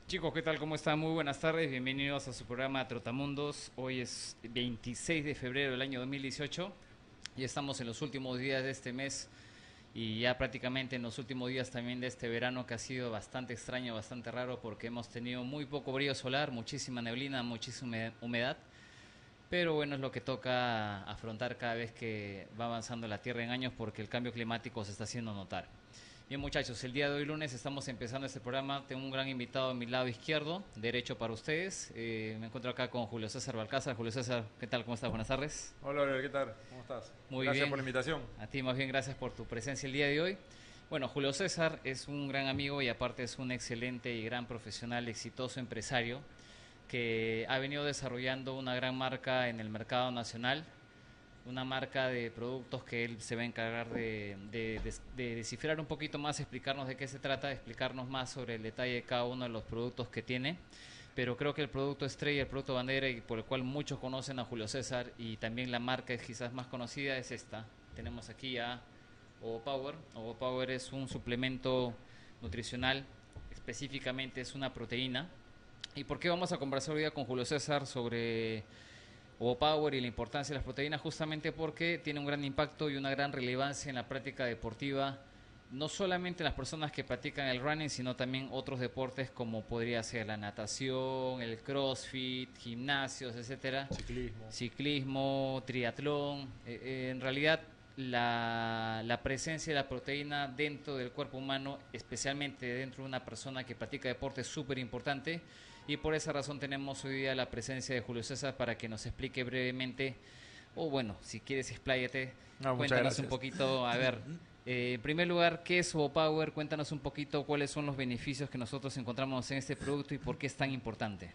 Chicos, ¿qué tal? ¿Cómo están? Muy buenas tardes, bienvenidos a su programa Trotamundos. Hoy es 26 de febrero del año 2018 y estamos en los últimos días de este mes y ya prácticamente en los últimos días también de este verano, que ha sido bastante extraño, bastante raro, porque hemos tenido muy poco brillo solar, muchísima neblina, muchísima humedad, pero bueno, es lo que toca afrontar cada vez que va avanzando la Tierra en años, porque el cambio climático se está haciendo notar. Bien, muchachos, el día de hoy lunes estamos empezando este programa. Tengo un gran invitado a mi lado izquierdo, derecho para ustedes. Me encuentro acá con Julio César Balcázar. Julio César, ¿qué tal? ¿Cómo estás? Buenas tardes. Hola, Oliver, ¿qué tal? ¿Cómo estás? Muy Gracias bien. por la invitación. A ti más bien gracias por tu presencia el día de hoy. Bueno, Julio César es un gran amigo y aparte es un excelente y gran profesional, exitoso empresario que ha venido desarrollando una gran marca en el mercado nacional, una marca de productos que él se va a encargar de descifrar un poquito más, explicarnos de qué se trata, explicarnos más sobre el detalle de cada uno de los productos que tiene. Pero creo que el producto estrella, el producto bandera y por el cual muchos conocen a Julio César y también la marca es quizás más conocida es esta. Tenemos aquí a Ovo Power. Ovo Power es un suplemento nutricional, específicamente es una proteína. ¿Y por qué vamos a conversar hoy día con Julio César sobre Power y la importancia de las proteínas? Justamente porque tiene un gran impacto y una gran relevancia en la práctica deportiva, no solamente en las personas que practican el running, sino también otros deportes como podría ser la natación, el crossfit, gimnasios, etcétera, ciclismo, triatlón. En realidad la presencia de la proteína dentro del cuerpo humano, especialmente dentro de una persona que practica deporte, es súper importante. Y por esa razón tenemos hoy día la presencia de Julio César para que nos explique brevemente, o bueno, si quieres expláyate, No, muchas cuéntanos gracias. un poquito, a ver, en primer lugar, ¿qué es Ovo Power? Cuéntanos un poquito cuáles son los beneficios que nosotros encontramos en este producto y por qué es tan importante.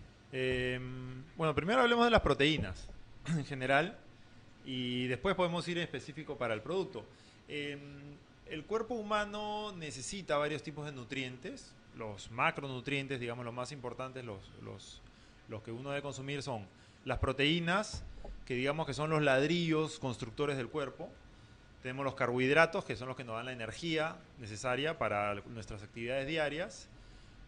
Bueno, primero hablemos de las proteínas en general y después podemos ir en específico para el producto. El cuerpo humano necesita varios tipos de nutrientes. Los macronutrientes, digamos, los más importantes, los que uno debe consumir son las proteínas, que digamos que son los ladrillos constructores del cuerpo. Tenemos los carbohidratos, que son los que nos dan la energía necesaria para nuestras actividades diarias.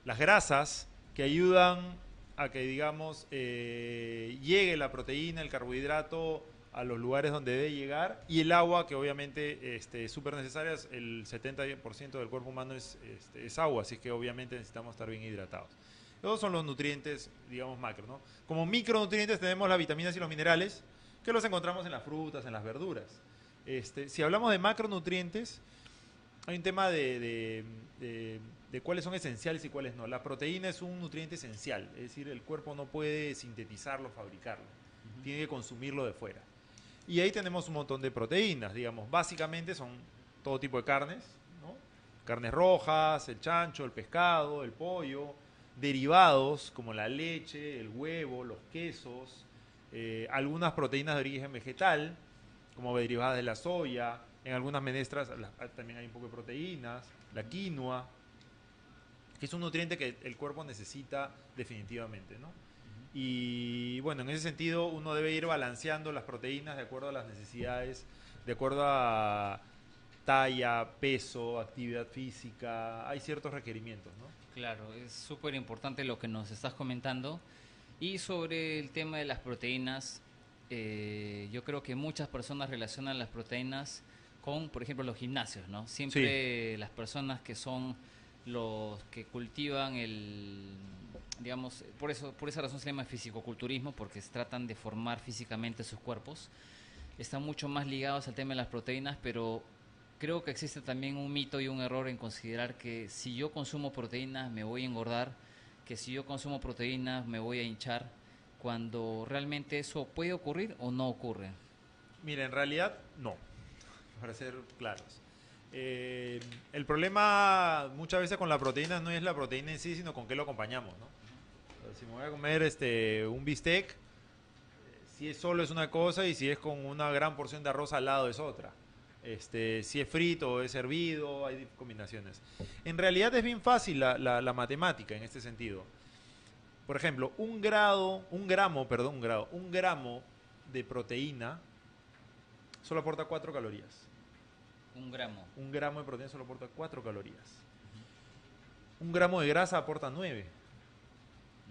Las grasas, que ayudan a que, digamos, llegue la proteína, el carbohidrato a los lugares donde debe llegar, y el agua, que obviamente es súper necesaria. El 70% del cuerpo humano es agua, así que obviamente necesitamos estar bien hidratados. Esos son los nutrientes, digamos, macro, ¿no? Como micronutrientes tenemos las vitaminas y los minerales, que los encontramos en las frutas, en las verduras. Si hablamos de macronutrientes, hay un tema de cuáles son esenciales y cuáles no. La proteína es un nutriente esencial, es decir, el cuerpo no puede sintetizarlo, fabricarlo, tiene que consumirlo de fuera. Y ahí tenemos un montón de proteínas, digamos, básicamente son todo tipo de carnes, ¿no? Carnes rojas, el chancho, el pescado, el pollo, derivados como la leche, el huevo, los quesos, algunas proteínas de origen vegetal, como derivadas de la soya, en algunas menestras también hay un poco de proteínas, la quinoa, que es un nutriente que el cuerpo necesita definitivamente, ¿no? Y bueno, en ese sentido uno debe ir balanceando las proteínas de acuerdo a las necesidades, de acuerdo a talla, peso, actividad física, hay ciertos requerimientos, ¿no? Claro, es súper importante lo que nos estás comentando. Y sobre el tema de las proteínas, yo creo que muchas personas relacionan las proteínas con, por ejemplo, los gimnasios, ¿no? Siempre sí. Las personas que son los que cultivan digamos, por esa razón se llama fisicoculturismo, porque se tratan de formar físicamente sus cuerpos. Están mucho más ligados al tema de las proteínas, pero creo que existe también un mito y un error en considerar que si yo consumo proteínas me voy a engordar, que si yo consumo proteínas me voy a hinchar, cuando realmente eso puede ocurrir o no ocurre. Mira, en realidad no, para ser claros. El problema muchas veces con la proteína no es la proteína en sí, sino con qué lo acompañamos, ¿no? Si me voy a comer un bistec, Si es solo es una cosa y si es con una gran porción de arroz al lado es otra. Si es frito o es hervido, hay combinaciones. En realidad es bien fácil la matemática en este sentido. Por ejemplo, un gramo de proteína solo aporta 4 calorías. Un gramo. Un gramo de proteína solo aporta 4 calorías. Un gramo de grasa aporta 9.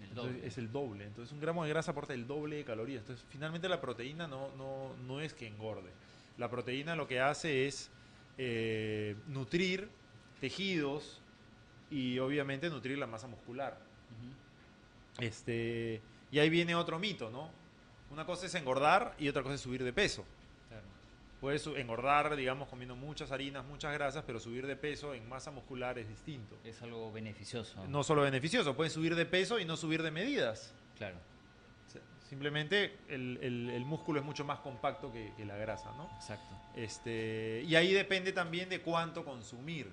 Entonces, es el doble. Entonces un gramo de grasa aporta el doble de calorías. Entonces finalmente la proteína no es que engorde. La proteína lo que hace es nutrir tejidos y obviamente nutrir la masa muscular. Y ahí viene otro mito, ¿no? Una cosa es engordar y otra cosa es subir de peso. Claro. Puedes engordar, digamos, comiendo muchas harinas, muchas grasas, pero subir de peso en masa muscular es distinto. Es algo beneficioso. No solo beneficioso, puedes subir de peso y no subir de medidas. Claro. Simplemente el músculo es mucho más compacto que la grasa, ¿no? Exacto. Y ahí depende también de cuánto consumir.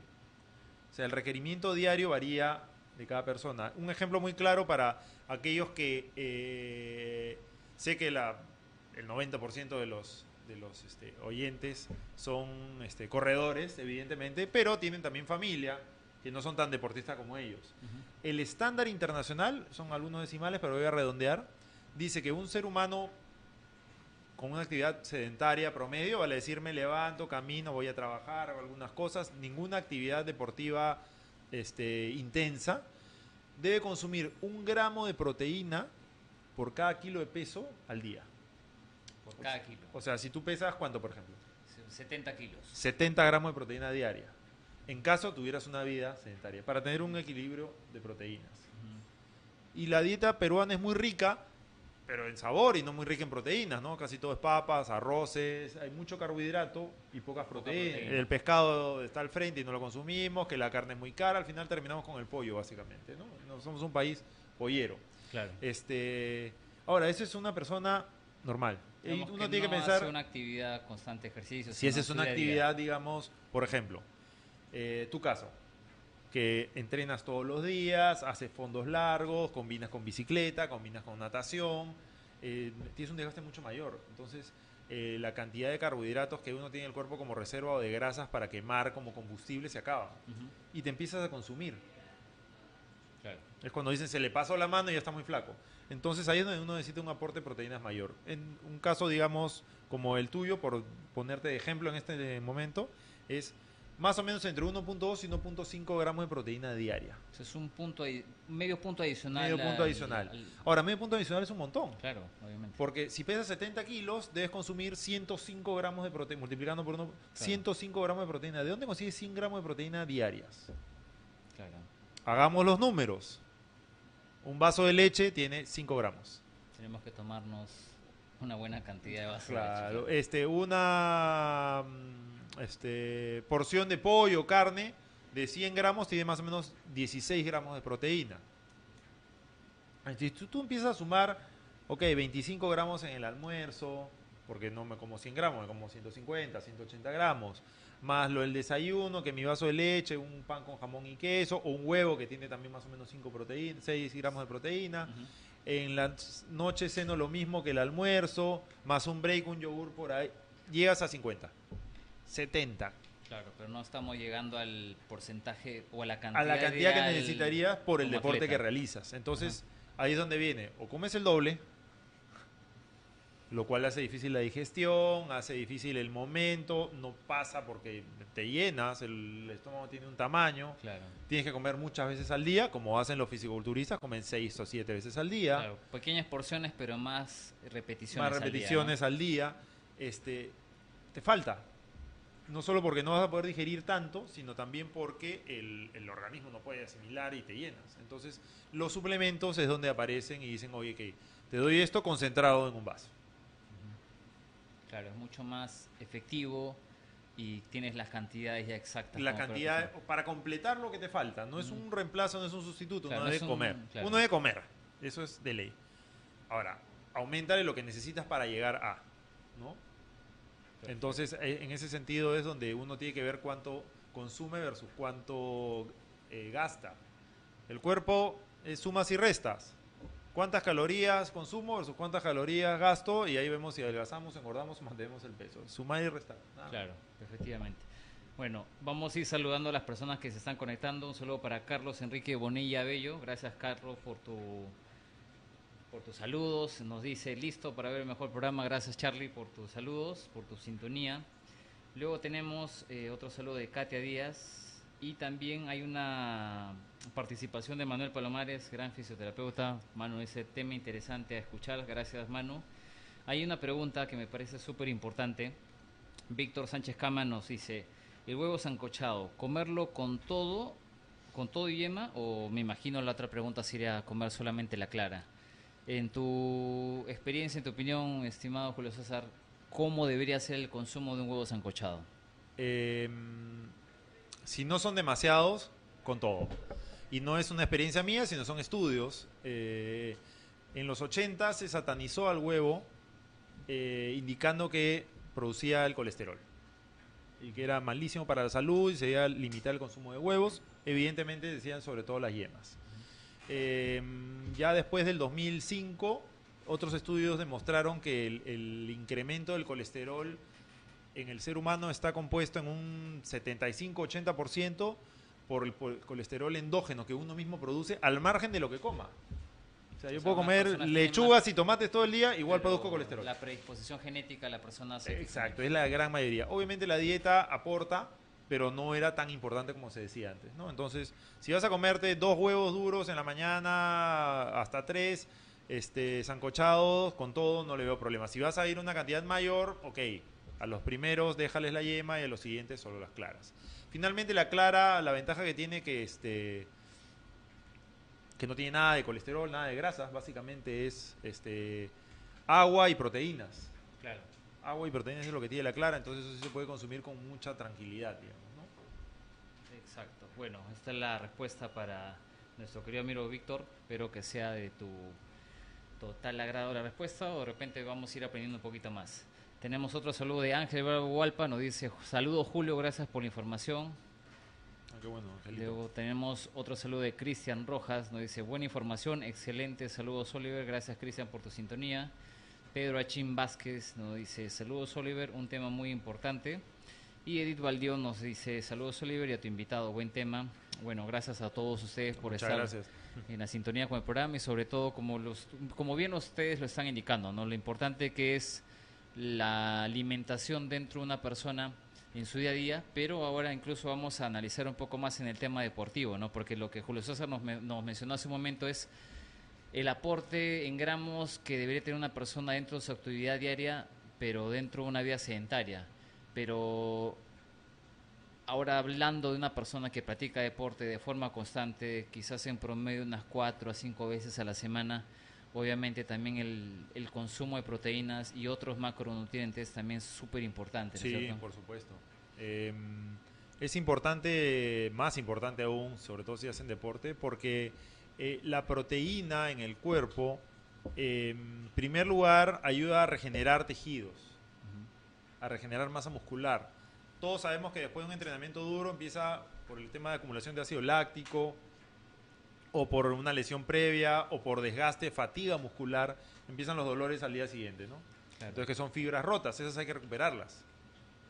O sea, el requerimiento diario varía de cada persona. Un ejemplo muy claro para aquellos que sé que el 90% de los oyentes son corredores, evidentemente, pero tienen también familia, que no son tan deportistas como ellos. El estándar internacional, son algunos decimales, pero voy a redondear, dice que un ser humano con una actividad sedentaria promedio, vale decir, me levanto, camino, voy a trabajar, hago algunas cosas, ninguna actividad deportiva intensa, debe consumir 1 gramo de proteína por cada kilo de peso al día. Por cada kilo. O sea, si tú pesas, ¿cuánto, por ejemplo? 70 kilos. 70 gramos de proteína diaria. En caso tuvieras una vida sedentaria, para tener un equilibrio de proteínas. Y la dieta peruana es muy rica, pero en sabor y no muy rica en proteínas, ¿no? Casi todo es papas, arroces, hay mucho carbohidrato y pocas proteínas. El pescado está al frente y no lo consumimos, que la carne es muy cara, al final terminamos con el pollo, básicamente, ¿no? No somos un país pollero. Claro. Ahora, eso es una persona normal. Digamos Uno que tiene no que pensar hace una actividad constante de ejercicio. si esa es una actividad, digamos, por ejemplo, tu caso, que entrenas todos los días, haces fondos largos, combinas con bicicleta, combinas con natación, tienes un desgaste mucho mayor. Entonces, la cantidad de carbohidratos que uno tiene en el cuerpo como reserva o de grasas para quemar como combustible se acaba. Y te empiezas a consumir. Claro. Es cuando dicen, se le pasó la mano y ya está muy flaco. Entonces, ahí es donde uno necesita un aporte de proteínas mayor. En un caso, digamos, como el tuyo, por ponerte de ejemplo en este momento, es más o menos entre 1.2 y 1.5 gramos de proteína diaria. Eso es medio punto adicional. Medio punto adicional. Ahora, medio punto adicional es un montón. Claro, obviamente. Porque si pesas 70 kilos, debes consumir 105 gramos de proteína, multiplicando por 1, claro. 105 gramos de proteína. ¿De dónde consigues 100 gramos de proteína diarias? Claro. Hagamos los números. Un vaso de leche tiene 5 gramos. Tenemos que tomarnos una buena cantidad de vasos claro, de leche. Una porción de pollo, carne, de 100 gramos tiene más o menos 16 gramos de proteína. Entonces tú empiezas a sumar, 25 gramos en el almuerzo, porque no me como 100 gramos, me como 150, 180 gramos, más lo del desayuno, que mi vaso de leche, un pan con jamón y queso, o un huevo que tiene también más o menos 6 gramos de proteína. En la noche ceno lo mismo que el almuerzo, más un break, un yogur por ahí, llegas a 50. 70. Claro, pero no estamos llegando al porcentaje o a la cantidad, que necesitarías por el deporte atleta que realizas. Entonces, ahí es donde viene, o comes el doble, lo cual hace difícil la digestión, hace difícil el momento, no pasa porque te llenas, el estómago tiene un tamaño, claro. Tienes que comer muchas veces al día, como hacen los fisiculturistas, comen 6 o 7 veces al día. Claro, pequeñas porciones, pero más repeticiones al día. Te falta. No solo porque no vas a poder digerir tanto, sino también porque el organismo no puede asimilar y te llenas. Entonces, los suplementos es donde aparecen y dicen, oye, que te doy esto concentrado en un vaso. Claro, es mucho más efectivo y tienes las cantidades ya exactas. La cantidad, para completar lo que te falta. No es un reemplazo, no es un sustituto, claro, uno debe comer. Claro. Uno debe comer, eso es de ley. Ahora, aumentale lo que necesitas para llegar a, ¿no? Entonces, en ese sentido es donde uno tiene que ver cuánto consume versus cuánto gasta. El cuerpo es sumas y restas. cuántas calorías consumo versus cuántas calorías gasto, y ahí vemos si adelgazamos, engordamos o mantenemos el peso. Sumar y restar. Claro, efectivamente. Bueno, vamos a ir saludando a las personas que se están conectando. Un saludo para Carlos Enrique Bonilla Bello. Gracias, Carlos, por tus saludos. Nos dice, listo para ver el mejor programa. Gracias, Charlie, por tus saludos, por tu sintonía. Luego tenemos otro saludo de Katia Díaz. Y también hay una participación de Manuel Palomares, gran fisioterapeuta. Manu, ese tema interesante a escuchar. Gracias, Manu. Hay una pregunta que me parece súper importante. Víctor Sánchez Cama nos dice, el huevo sancochado, ¿comerlo con todo y yema? O me imagino la otra pregunta sería comer solamente la clara. En tu experiencia, en tu opinión, estimado Julio César, ¿cómo debería ser el consumo de un huevo sancochado? Si no son demasiados, con todo. Y no es una experiencia mía, sino son estudios. En los 80 se satanizó al huevo, indicando que producía el colesterol y que era malísimo para la salud y se debía limitar el consumo de huevos. Evidentemente decían sobre todo las yemas. Ya después del 2005, otros estudios demostraron que el incremento del colesterol en el ser humano está compuesto en un 75-80% por el colesterol endógeno que uno mismo produce al margen de lo que coma. O sea, yo puedo comer lechugas y tomates todo el día, igual produzco colesterol. La predisposición genética de la persona se... Exacto, es la gran mayoría. Obviamente la dieta aporta, pero no era tan importante como se decía antes, ¿no? Entonces, si vas a comerte 2 huevos duros en la mañana, hasta 3, sancochados, con todo, no le veo problema. Si vas a ir una cantidad mayor, ok, a los primeros déjales la yema y a los siguientes solo las claras. Finalmente la clara, la ventaja que tiene que no tiene nada de colesterol, nada de grasas, básicamente es agua y proteínas. Claro. Agua y proteínas es lo que tiene la clara, entonces eso sí se puede consumir con mucha tranquilidad, digamos, ¿no? Exacto. Bueno, esta es la respuesta para nuestro querido amigo Víctor. Espero que sea de tu total agrado la respuesta, o de repente vamos a ir aprendiendo un poquito más. Tenemos otro saludo de Ángel Bravo Hualpa, nos dice, saludos Julio, gracias por la información. Qué bueno, Angelito. Luego tenemos otro saludo de Cristian Rojas, nos dice, buena información, excelente, saludos Oliver, gracias Cristian por tu sintonía. Pedro Achín Vázquez nos dice, saludos Oliver, un tema muy importante. Y Edith Valdión nos dice, saludos Oliver y a tu invitado, buen tema. Bueno, gracias a todos ustedes por Muchas estar gracias. En la sintonía con el programa y sobre todo como bien ustedes lo están indicando, ¿no? Lo importante que es la alimentación dentro de una persona en su día a día, pero ahora incluso vamos a analizar un poco más en el tema deportivo, ¿no? Porque lo que Julio César nos mencionó hace un momento es el aporte en gramos que debería tener una persona dentro de su actividad diaria, pero dentro de una vida sedentaria. Pero ahora hablando de una persona que practica deporte de forma constante, quizás en promedio unas 4 a 5 veces a la semana, obviamente también el consumo de proteínas y otros macronutrientes también es súper importante, ¿no es Sí, cierto? por supuesto. Es importante, más importante aún, sobre todo si hacen deporte, porque la proteína en el cuerpo, en primer lugar, ayuda a regenerar tejidos, a regenerar masa muscular. Todos sabemos que después de un entrenamiento duro empieza por el tema de acumulación de ácido láctico, o por una lesión previa, o por desgaste, fatiga muscular, empiezan los dolores al día siguiente, ¿no? Claro. Entonces, que son fibras rotas, esas hay que recuperarlas.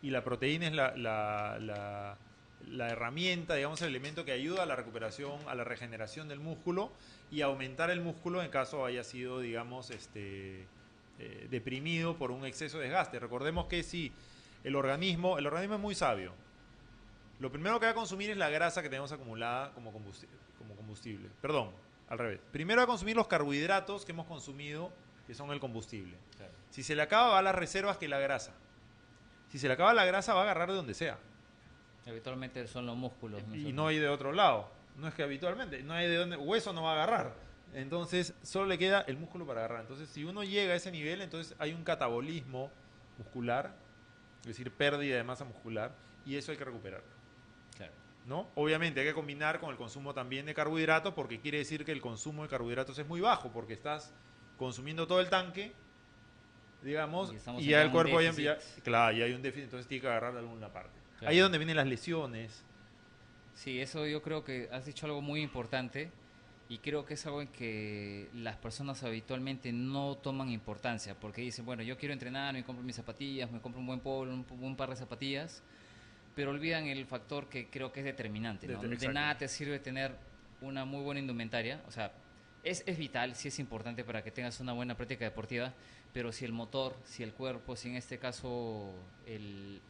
Y la proteína es la herramienta, digamos, el elemento que ayuda a la recuperación, a la regeneración del músculo y a aumentar el músculo en caso haya sido, digamos, deprimido por un exceso de desgaste. Recordemos que si el organismo es muy sabio. Lo primero que va a consumir es la grasa que tenemos acumulada como combustible. Perdón, al revés. Primero va a consumir los carbohidratos que hemos consumido, que son el combustible. Claro. Si se le acaba, va a las reservas, que es la grasa. Si se le acaba la grasa, va a agarrar de donde sea. Habitualmente son los músculos. Y no hay de otro lado. No es que habitualmente, no hay de donde, hueso no va a agarrar. Entonces, solo le queda el músculo para agarrar. Entonces, si uno llega a ese nivel, entonces hay un catabolismo muscular, es decir, pérdida de masa muscular, y eso hay que recuperarlo. Claro. ¿No? Obviamente hay que combinar con el consumo también de carbohidratos, porque quiere decir que el consumo de carbohidratos es muy bajo, porque estás consumiendo todo el tanque, digamos, y ya el cuerpo claro, y hay un déficit, entonces tiene que agarrar de alguna parte. Claro. Ahí es donde vienen las lesiones. Sí, eso yo creo que has dicho algo muy importante, Y creo que es algo en que las personas habitualmente no toman importancia, porque dicen, bueno, yo quiero entrenar, me compro mis zapatillas, me compro un buen polo, un buen par de zapatillas, pero olvidan el factor que creo que es determinante, ¿no? De nada te sirve tener una muy buena indumentaria, o sea, es vital, sí es importante para que tengas una buena práctica deportiva, pero si el motor, si el cuerpo, si en este caso el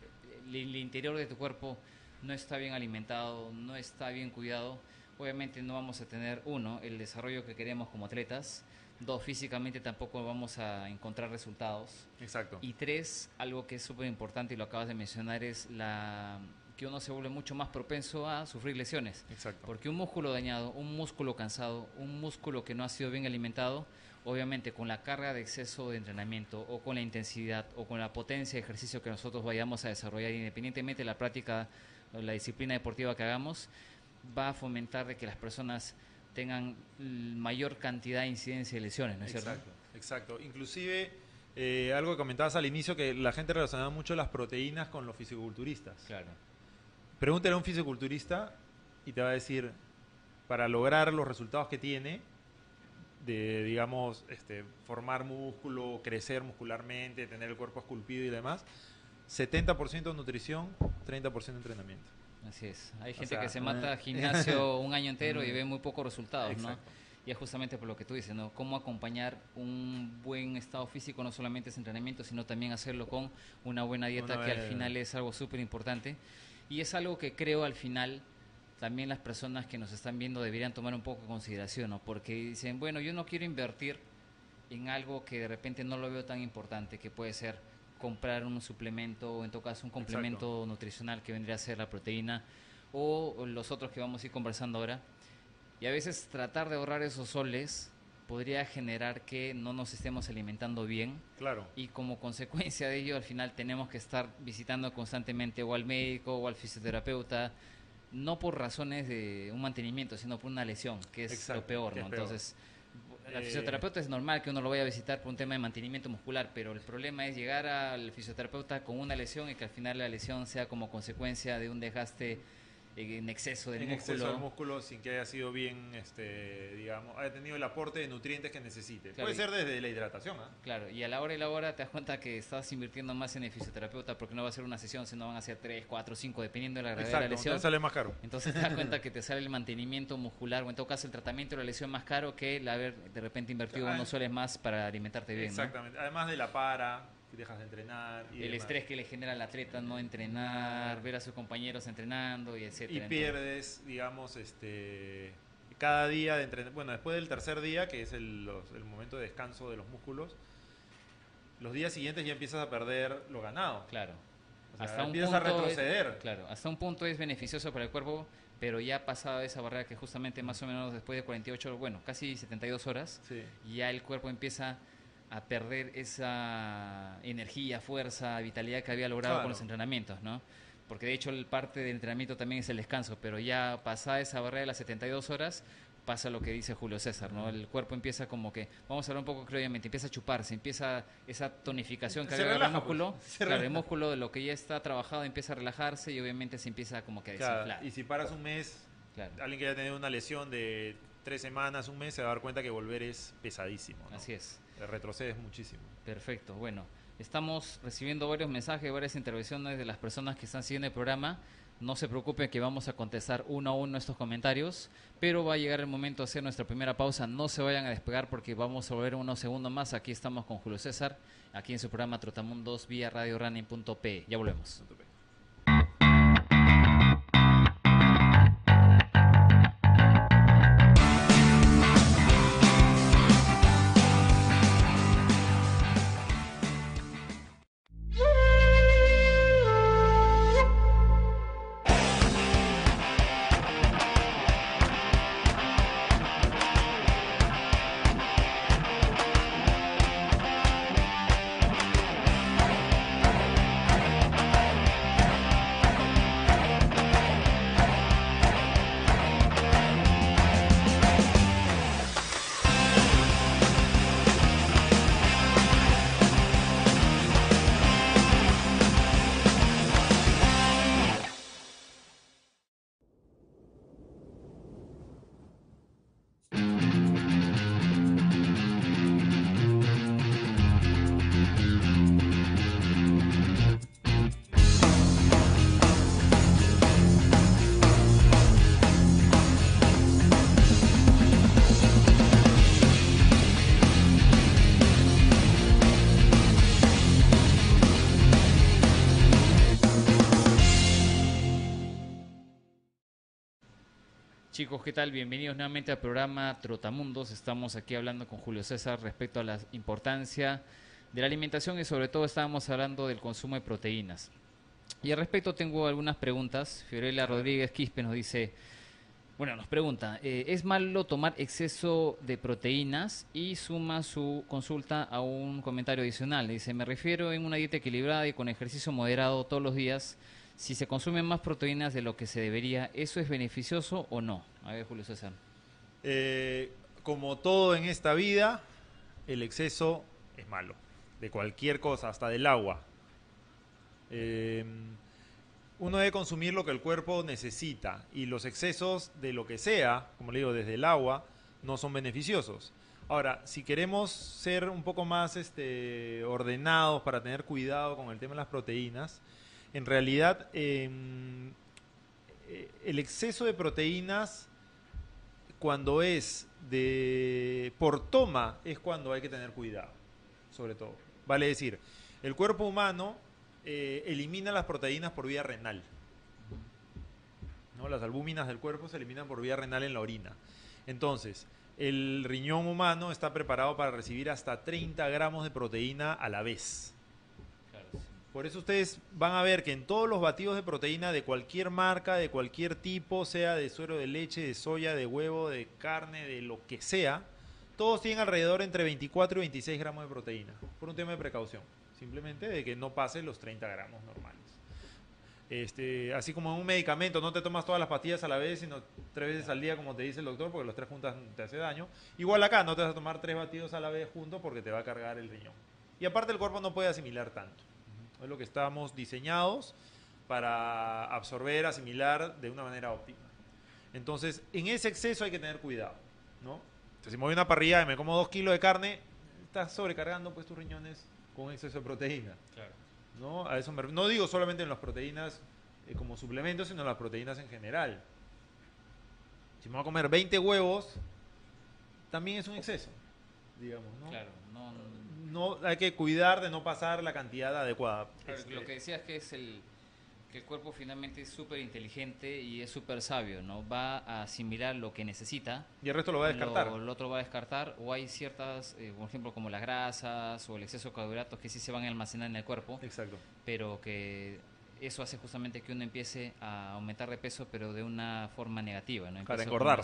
interior de tu cuerpo no está bien alimentado, no está bien cuidado, obviamente no vamos a tener, uno, el desarrollo que queremos como atletas, dos, físicamente tampoco vamos a encontrar resultados. Exacto. Y tres, algo que es súper importante y lo acabas de mencionar, es que uno se vuelve mucho más propenso a sufrir lesiones. Exacto. Porque un músculo dañado, un músculo cansado, un músculo que no ha sido bien alimentado, obviamente con la carga de exceso de entrenamiento o con la intensidad o con la potencia de ejercicio que nosotros vayamos a desarrollar, independientemente de la práctica o la disciplina deportiva que hagamos, va a fomentar de que las personas tengan mayor cantidad de incidencia de lesiones, ¿no es cierto? Exacto. Inclusive, algo que comentabas al inicio, que la gente relacionaba mucho las proteínas con los fisiculturistas. Claro. Pregúntale a un fisiculturista y te va a decir, para lograr los resultados que tiene, de, digamos, formar músculo, crecer muscularmente, tener el cuerpo esculpido y demás, 70% nutrición, 30% entrenamiento. Así es. Hay gente que se mata gimnasio un año entero y ve muy pocos resultados, ¿no? Y es justamente por lo que tú dices, ¿no? Cómo acompañar un buen estado físico, no solamente es entrenamiento, sino también hacerlo con una buena dieta, que al final es algo súper importante. Y es algo que creo al final también las personas que nos están viendo deberían tomar un poco en consideración, ¿no? Porque dicen, bueno, yo no quiero invertir en algo que de repente no lo veo tan importante, que puede ser comprar un suplemento o en todo caso un complemento nutricional que vendría a ser la proteína o los otros que vamos a ir conversando ahora. Y a veces tratar de ahorrar esos soles podría generar que no nos estemos alimentando bien. Claro. Y como consecuencia de ello, al final tenemos que estar visitando constantemente o al médico o al fisioterapeuta, no por razones de un mantenimiento, sino por una lesión, que es lo peor, ¿no? Entonces, el fisioterapeuta es normal que uno lo vaya a visitar por un tema de mantenimiento muscular, pero el problema es llegar al fisioterapeuta con una lesión y que al final la lesión sea como consecuencia de un desgaste en exceso del músculo. Exceso del músculo sin que haya sido bien, digamos, haya tenido el aporte de nutrientes que necesite. Claro, puede ser desde la hidratación, ¿eh? Claro, y a la hora te das cuenta que estás invirtiendo más en el fisioterapeuta porque no va a ser una sesión, sino van a ser 3, 4, 5, dependiendo de la gravedad de la lesión. Entonces sale más caro. Entonces te das cuenta que te sale el mantenimiento muscular o en todo caso el tratamiento de la lesión más caro que el haber de repente invertido unos soles más para alimentarte bien. Exactamente, ¿no? Además de la que dejas de entrenar. Y el estrés que le genera al atleta no entrenar, ver a sus compañeros entrenando y etcétera. Y pierdes, digamos, cada día de entrenar. Bueno, después del tercer día, que es el momento de descanso de los músculos, los días siguientes ya empiezas a perder lo ganado. Claro. O sea, hasta empiezas a retroceder. Claro, hasta un punto es beneficioso para el cuerpo, pero ya pasado esa barrera que justamente más o menos después de 48, bueno, casi 72 horas, ya el cuerpo empieza a perder esa energía, fuerza, vitalidad que había logrado con los entrenamientos, ¿no? Porque de hecho el parte del entrenamiento también es el descanso, pero ya pasada esa barrera de las 72 horas, pasa lo que dice Julio César, ¿no? El cuerpo empieza como que, vamos a hablar un poco crudamente, empieza a chuparse, empieza esa tonificación que había en el músculo, claro, el músculo de lo que ya está trabajado empieza a relajarse y obviamente se empieza como que a desinflar. Claro, y si paras un mes, alguien que haya tenido una lesión de 3 semanas, un mes, se va a dar cuenta que volver es pesadísimo, ¿no? Así es. Retrocedes muchísimo. Perfecto, bueno, estamos recibiendo varios mensajes, varias intervenciones de las personas que están siguiendo el programa. No se preocupen que vamos a contestar uno a uno estos comentarios, pero va a llegar el momento de hacer nuestra primera pausa. No se vayan a despegar porque vamos a volver unos segundos más. Aquí estamos con Julio César, aquí en su programa Trotamundos vía radiorunning.pe. Ya volvemos. Chicos, ¿qué tal? Bienvenidos nuevamente al programa Trotamundos. Estamos aquí hablando con Julio César respecto a la importancia de la alimentación y sobre todo estábamos hablando del consumo de proteínas. Y al respecto tengo algunas preguntas. Fiorella Rodríguez Quispe nos dice, bueno, nos pregunta, ¿es malo tomar exceso de proteínas? Y suma su consulta a un comentario adicional. Dice, me refiero en una dieta equilibrada y con ejercicio moderado todos los días. Si se consumen más proteínas de lo que se debería, ¿eso es beneficioso o no? A ver, Julio César. Como todo en esta vida, el exceso es malo. De cualquier cosa, hasta del agua. Uno debe consumir lo que el cuerpo necesita y los excesos de lo que sea, como le digo, desde el agua, no son beneficiosos. Ahora, si queremos ser un poco más ordenados para tener cuidado con el tema de las proteínas, en realidad el exceso de proteínas cuando es por toma es cuando hay que tener cuidado, sobre todo. Vale decir, el cuerpo humano elimina las proteínas por vía renal, ¿no? Las albúminas del cuerpo se eliminan por vía renal en la orina. Entonces, el riñón humano está preparado para recibir hasta 30 gramos de proteína a la vez. Por eso ustedes van a ver que en todos los batidos de proteína de cualquier marca, de cualquier tipo, sea de suero de leche, de soya, de huevo, de carne, de lo que sea, todos tienen alrededor entre 24 y 26 gramos de proteína, por un tema de precaución, simplemente de que no pase los 30 gramos normales. Así como en un medicamento, no te tomas todas las pastillas a la vez, sino 3 veces al día, como te dice el doctor, porque los 3 juntas te hace daño. Igual acá, no te vas a tomar 3 batidos a la vez juntos porque te va a cargar el riñón. Y aparte el cuerpo no puede asimilar tanto. Es lo que estamos diseñados para absorber, asimilar de una manera óptima. Entonces, en ese exceso hay que tener cuidado, ¿no? Entonces, si me voy a una parrilla y me como 2 kilos de carne, estás sobrecargando pues tus riñones con exceso de proteína. Claro. ¿No? A eso no digo solamente en las proteínas como suplementos, sino en las proteínas en general. Si me voy a comer 20 huevos, también es un exceso, digamos, ¿no? Claro, no hay que cuidar de no pasar la cantidad adecuada. Lo que decías que es que el cuerpo finalmente es súper inteligente y es súper sabio, ¿no? Va a asimilar lo que necesita. Y el resto lo va a descartar. El otro va a descartar, o hay ciertas, por ejemplo, como las grasas o el exceso de carbohidratos que sí se van a almacenar en el cuerpo. Exacto. Pero que eso hace justamente que uno empiece a aumentar de peso, pero de una forma negativa, ¿no? Para engordar.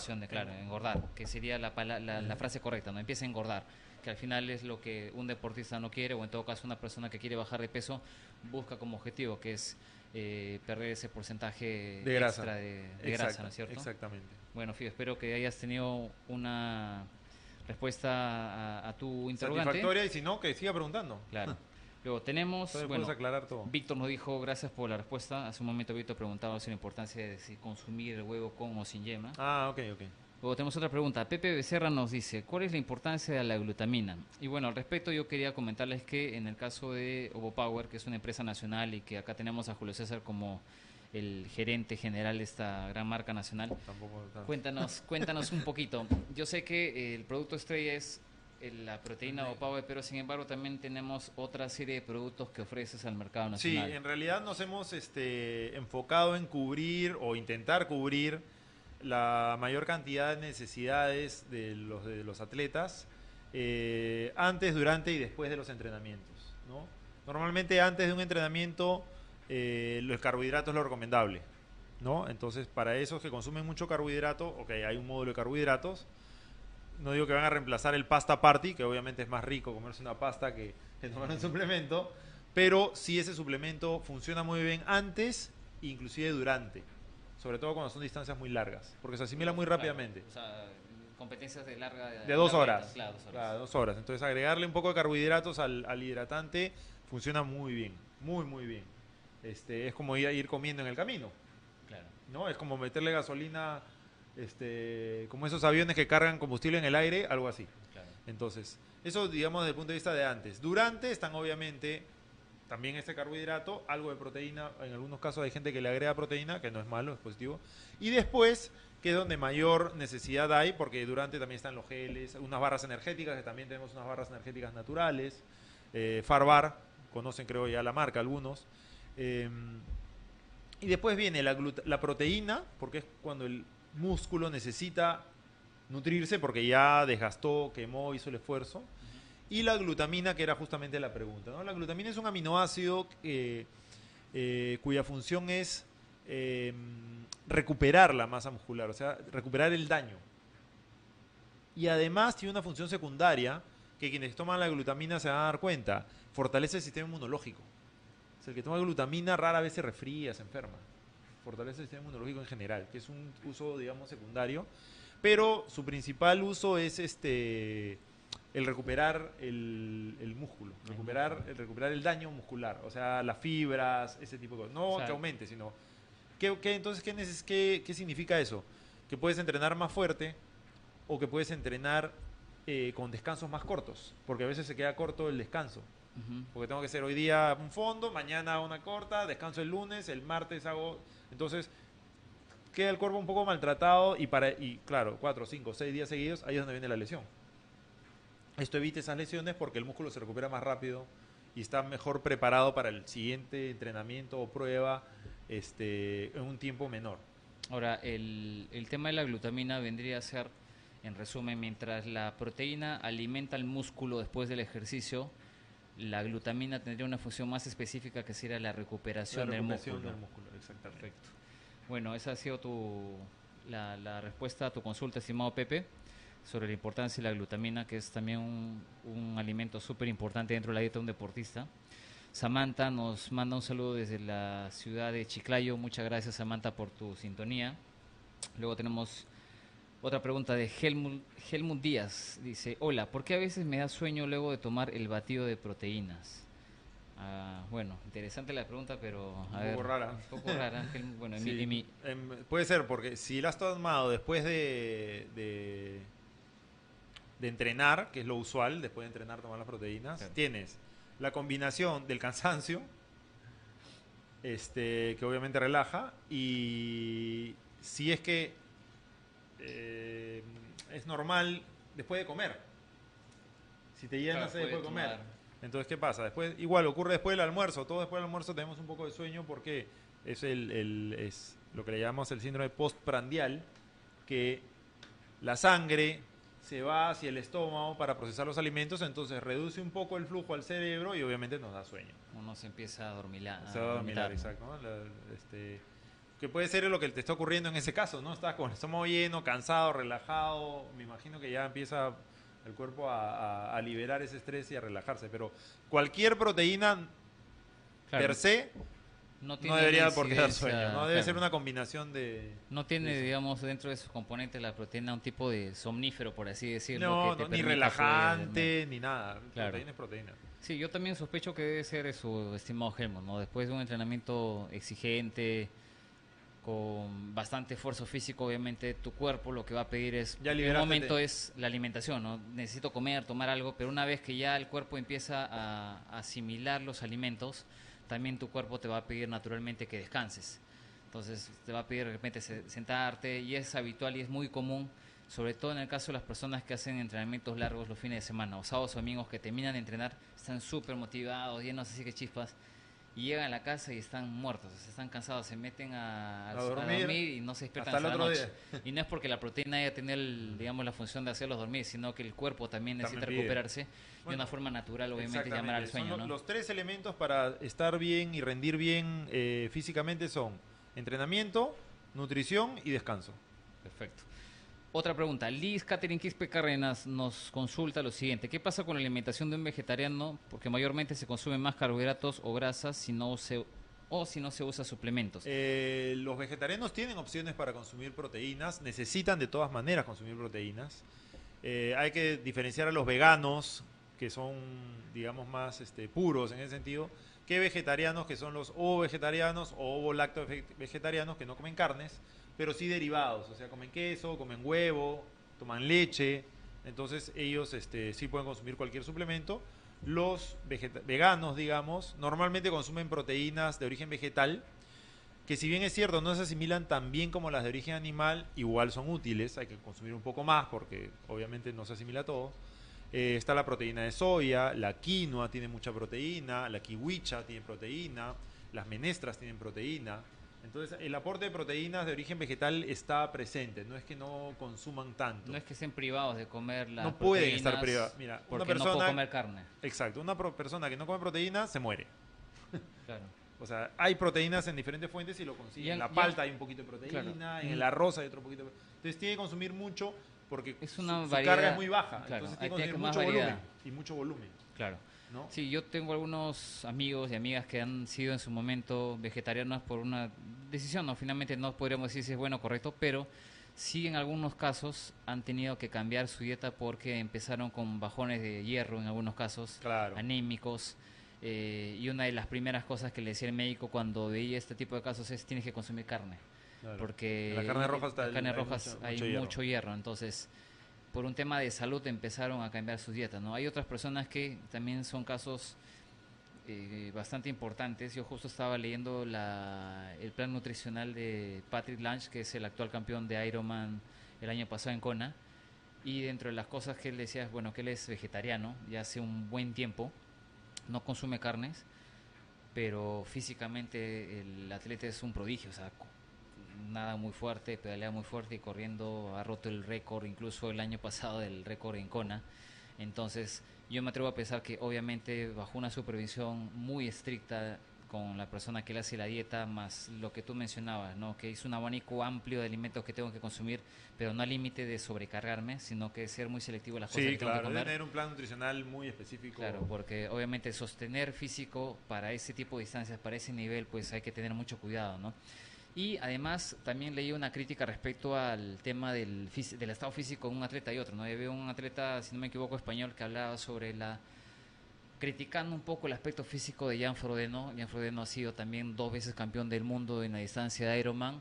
Engordar, que sería la frase correcta, ¿no? Empieza a engordar, que al final es lo que un deportista no quiere, o en todo caso una persona que quiere bajar de peso busca como objetivo, que es perder ese porcentaje de grasa. Extra de grasa, ¿no es cierto? Exactamente. Bueno, Fío, espero que hayas tenido una respuesta a tu interrogante. Satisfactoria, y si no, que siga preguntando. Claro. Luego tenemos, aclarar todo. Víctor nos dijo, gracias por la respuesta. Hace un momento Víctor preguntaba sobre la importancia de si consumir el huevo con o sin yema. Ah, ok. Luego tenemos otra pregunta. Pepe Becerra nos dice, ¿cuál es la importancia de la glutamina? Y bueno, al respecto yo quería comentarles que en el caso de Ovopower, que es una empresa nacional y que acá tenemos a Julio César como el gerente general de esta gran marca nacional. Cuéntanos un poquito. Yo sé que el producto estrella es la proteína Ovopower, pero sin embargo también tenemos otra serie de productos que ofreces al mercado nacional. Sí, en realidad nos hemos enfocado en cubrir o intentar cubrir la mayor cantidad de necesidades de los atletas antes, durante y después de los entrenamientos, ¿no? Normalmente antes de un entrenamiento los carbohidratos es lo recomendable, ¿no? Entonces para esos que consumen mucho carbohidrato, hay un módulo de carbohidratos. No digo que van a reemplazar el pasta party, que obviamente es más rico comerse una pasta que tomar un suplemento, pero sí ese suplemento funciona muy bien antes e inclusive durante, sobre todo cuando son distancias muy largas, porque se asimila muy rápidamente. O sea, competencias de larga... De 2 horas. Claro, 2 horas. Claro, 2 horas. Entonces agregarle un poco de carbohidratos al hidratante funciona muy bien, muy bien. Es como ir comiendo en el camino. Claro. ¿No? Es como meterle gasolina... como esos aviones que cargan combustible en el aire, algo así. Claro. Entonces, eso digamos desde el punto de vista de antes. Durante están obviamente también este carbohidrato, algo de proteína, en algunos casos hay gente que le agrega proteína, que no es malo, es positivo. Y después, que es donde mayor necesidad hay, porque durante también están los geles, unas barras energéticas, que también tenemos unas barras energéticas naturales, Farbar, conocen creo ya la marca algunos. Y después viene la proteína, porque es cuando músculo necesita nutrirse porque ya desgastó, quemó, hizo el esfuerzo. Y la glutamina, que era justamente la pregunta, ¿no? La glutamina es un aminoácido cuya función es recuperar la masa muscular, o sea, recuperar el daño. Y además tiene una función secundaria que quienes toman la glutamina se van a dar cuenta, fortalece el sistema inmunológico. O sea, el que toma glutamina rara vez se resfría, se enferma. Fortalece el sistema inmunológico en general, que es un uso, digamos, secundario. Pero su principal uso es el recuperar el músculo, recuperar el daño muscular, o sea, las fibras, ese tipo de cosas. No que aumente, sino... entonces, ¿qué significa eso? Que puedes entrenar más fuerte o que puedes entrenar con descansos más cortos, porque a veces se queda corto el descanso. Porque tengo que hacer hoy día un fondo, mañana una corta, descanso el lunes, el martes hago... Entonces, queda el cuerpo un poco maltratado y claro, 4, 5, 6 días seguidos, ahí es donde viene la lesión. Esto evita esas lesiones porque el músculo se recupera más rápido y está mejor preparado para el siguiente entrenamiento o prueba en un tiempo menor. Ahora, el tema de la glutamina vendría a ser, en resumen, mientras la proteína alimenta el músculo después del ejercicio, la glutamina tendría una función más específica que sería la recuperación del músculo. Exactamente. Perfecto. Bueno, esa ha sido la respuesta a tu consulta, estimado Pepe, sobre la importancia de la glutamina, que es también un alimento súper importante dentro de la dieta de un deportista. Samantha nos manda un saludo desde la ciudad de Chiclayo. Muchas gracias, Samantha, por tu sintonía. Luego tenemos otra pregunta de Helmut Díaz. Dice, hola, ¿por qué a veces me da sueño luego de tomar el batido de proteínas? Bueno, interesante la pregunta, pero un poco rara. Un poco rara. Bueno, sí, puede ser, porque si la has tomado después de entrenar, que es lo usual, después de entrenar tomar las proteínas, claro, tienes la combinación del cansancio, que obviamente relaja, y si es que es normal después de comer, si te llenas después de comer, entonces ¿qué pasa? Igual ocurre después del almuerzo, todo después del almuerzo tenemos un poco de sueño porque es es lo que le llamamos el síndrome postprandial, que la sangre se va hacia el estómago para procesar los alimentos, entonces reduce un poco el flujo al cerebro y obviamente nos da sueño. Uno se empieza a dormilar. Se va a dormilar, exacto, ¿no? Que puede ser lo que te está ocurriendo en ese caso, ¿no? Estás con el estómago lleno, cansado, relajado, me imagino que ya empieza el cuerpo a liberar ese estrés y a relajarse, pero cualquier proteína, claro, per se no debería por qué dar sueño, no debe, claro, ser una combinación de... No tiene, digamos, dentro de sus componentes la proteína un tipo de somnífero, por así decirlo. No, que ni relajante, ni nada. Claro. Proteína es proteína. Sí, yo también sospecho que debe ser eso, estimado Helmut, ¿no? Después de un entrenamiento exigente, con bastante esfuerzo físico, obviamente tu cuerpo lo que va a pedir es, en un momento es la alimentación, ¿no? Necesito comer, tomar algo, pero una vez que ya el cuerpo empieza a asimilar los alimentos, también tu cuerpo te va a pedir naturalmente que descanses. Entonces te va a pedir de repente sentarte, y es habitual y es muy común, sobre todo en el caso de las personas que hacen entrenamientos largos los fines de semana, o sábados o domingos, que terminan de entrenar, están súper motivados, llenos así que chispas, y llegan a la casa y están muertos, o sea, están cansados, se meten a dormir y no se despiertan hasta la noche. Y no es porque la proteína haya tenido, digamos, la función de hacerlos dormir, sino que el cuerpo también necesita recuperarse de una forma natural, obviamente, llamar al sueño. Son los tres elementos para estar bien y rendir bien físicamente son entrenamiento, nutrición y descanso. Perfecto. Otra pregunta, Liz Catherine Quispe Cárdenas nos consulta lo siguiente: ¿qué pasa con la alimentación de un vegetariano? Porque mayormente se consumen más carbohidratos o grasas si no se usa suplementos. Los vegetarianos tienen opciones para consumir proteínas, necesitan de todas maneras consumir proteínas. Hay que diferenciar a los veganos, que son, digamos, más puros en ese sentido, que vegetarianos, que son los ovo-vegetarianos o ovo-lacto-vegetarianos, que no comen carnes, pero sí derivados, o sea, comen queso, comen huevo, toman leche, entonces ellos sí pueden consumir cualquier suplemento. Los veganos, digamos, normalmente consumen proteínas de origen vegetal, que si bien es cierto no se asimilan tan bien como las de origen animal, igual son útiles, hay que consumir un poco más porque obviamente no se asimila todo. Está la proteína de soya, la quinoa tiene mucha proteína, la kiwicha tiene proteína, las menestras tienen proteína. Entonces, el aporte de proteínas de origen vegetal está presente, no es que no consuman tanto. No es que estén privados de comer las no pueden proteínas estar privados. Mira, porque una persona, no puedo comer carne. Exacto, una persona que no come proteínas se muere. Claro. O sea, hay proteínas en diferentes fuentes y lo consiguen. En la palta hay un poquito de proteína, claro. en el arroz hay otro poquito de proteína. Entonces tiene que consumir mucho porque es una su variedad, carga es muy baja. Claro, Entonces tiene que consumir más mucho variedad. volumen. Y mucho volumen. Claro. ¿No? Sí, yo tengo algunos amigos y amigas que han sido en su momento vegetarianos por una decisión, ¿no? Finalmente no podríamos decir si es bueno o correcto, pero sí en algunos casos han tenido que cambiar su dieta porque empezaron con bajones de hierro en algunos casos, claro. anémicos, y una de las primeras cosas que le decía el médico cuando veía este tipo de casos es tienes que consumir carne, claro. Porque en la carne roja, hay mucho hierro, entonces por un tema de salud empezaron a cambiar sus dietas, ¿no? Hay otras personas que también son casos bastante importantes. Yo justo estaba leyendo el plan nutricional de Patrick Lange, que es el actual campeón de Ironman el año pasado en Kona, y dentro de las cosas que él decía es, bueno, que él es vegetariano ya hace un buen tiempo, no consume carnes, pero físicamente el atleta es un prodigio, o sea, nada muy fuerte, pedalea muy fuerte y corriendo ha roto el récord, incluso el año pasado del récord en Kona. Entonces yo me atrevo a pensar que obviamente bajo una supervisión muy estricta con la persona que le hace la dieta, más lo que tú mencionabas, ¿no? Que es un abanico amplio de alimentos que tengo que consumir, pero no al límite de sobrecargarme, sino que ser muy selectivo en las cosas que tengo que comer. Sí, tener un plan nutricional muy específico. Claro, porque obviamente sostener físico para ese tipo de distancias, para ese nivel, pues hay que tener mucho cuidado, ¿no? Y además también leí una crítica respecto al tema del estado físico de un atleta y otro, ¿no? Yo veo un atleta, si no me equivoco, español, que hablaba sobre criticando un poco el aspecto físico de Jan Frodeno. Jan Frodeno ha sido también 2 veces campeón del mundo en la distancia de Ironman,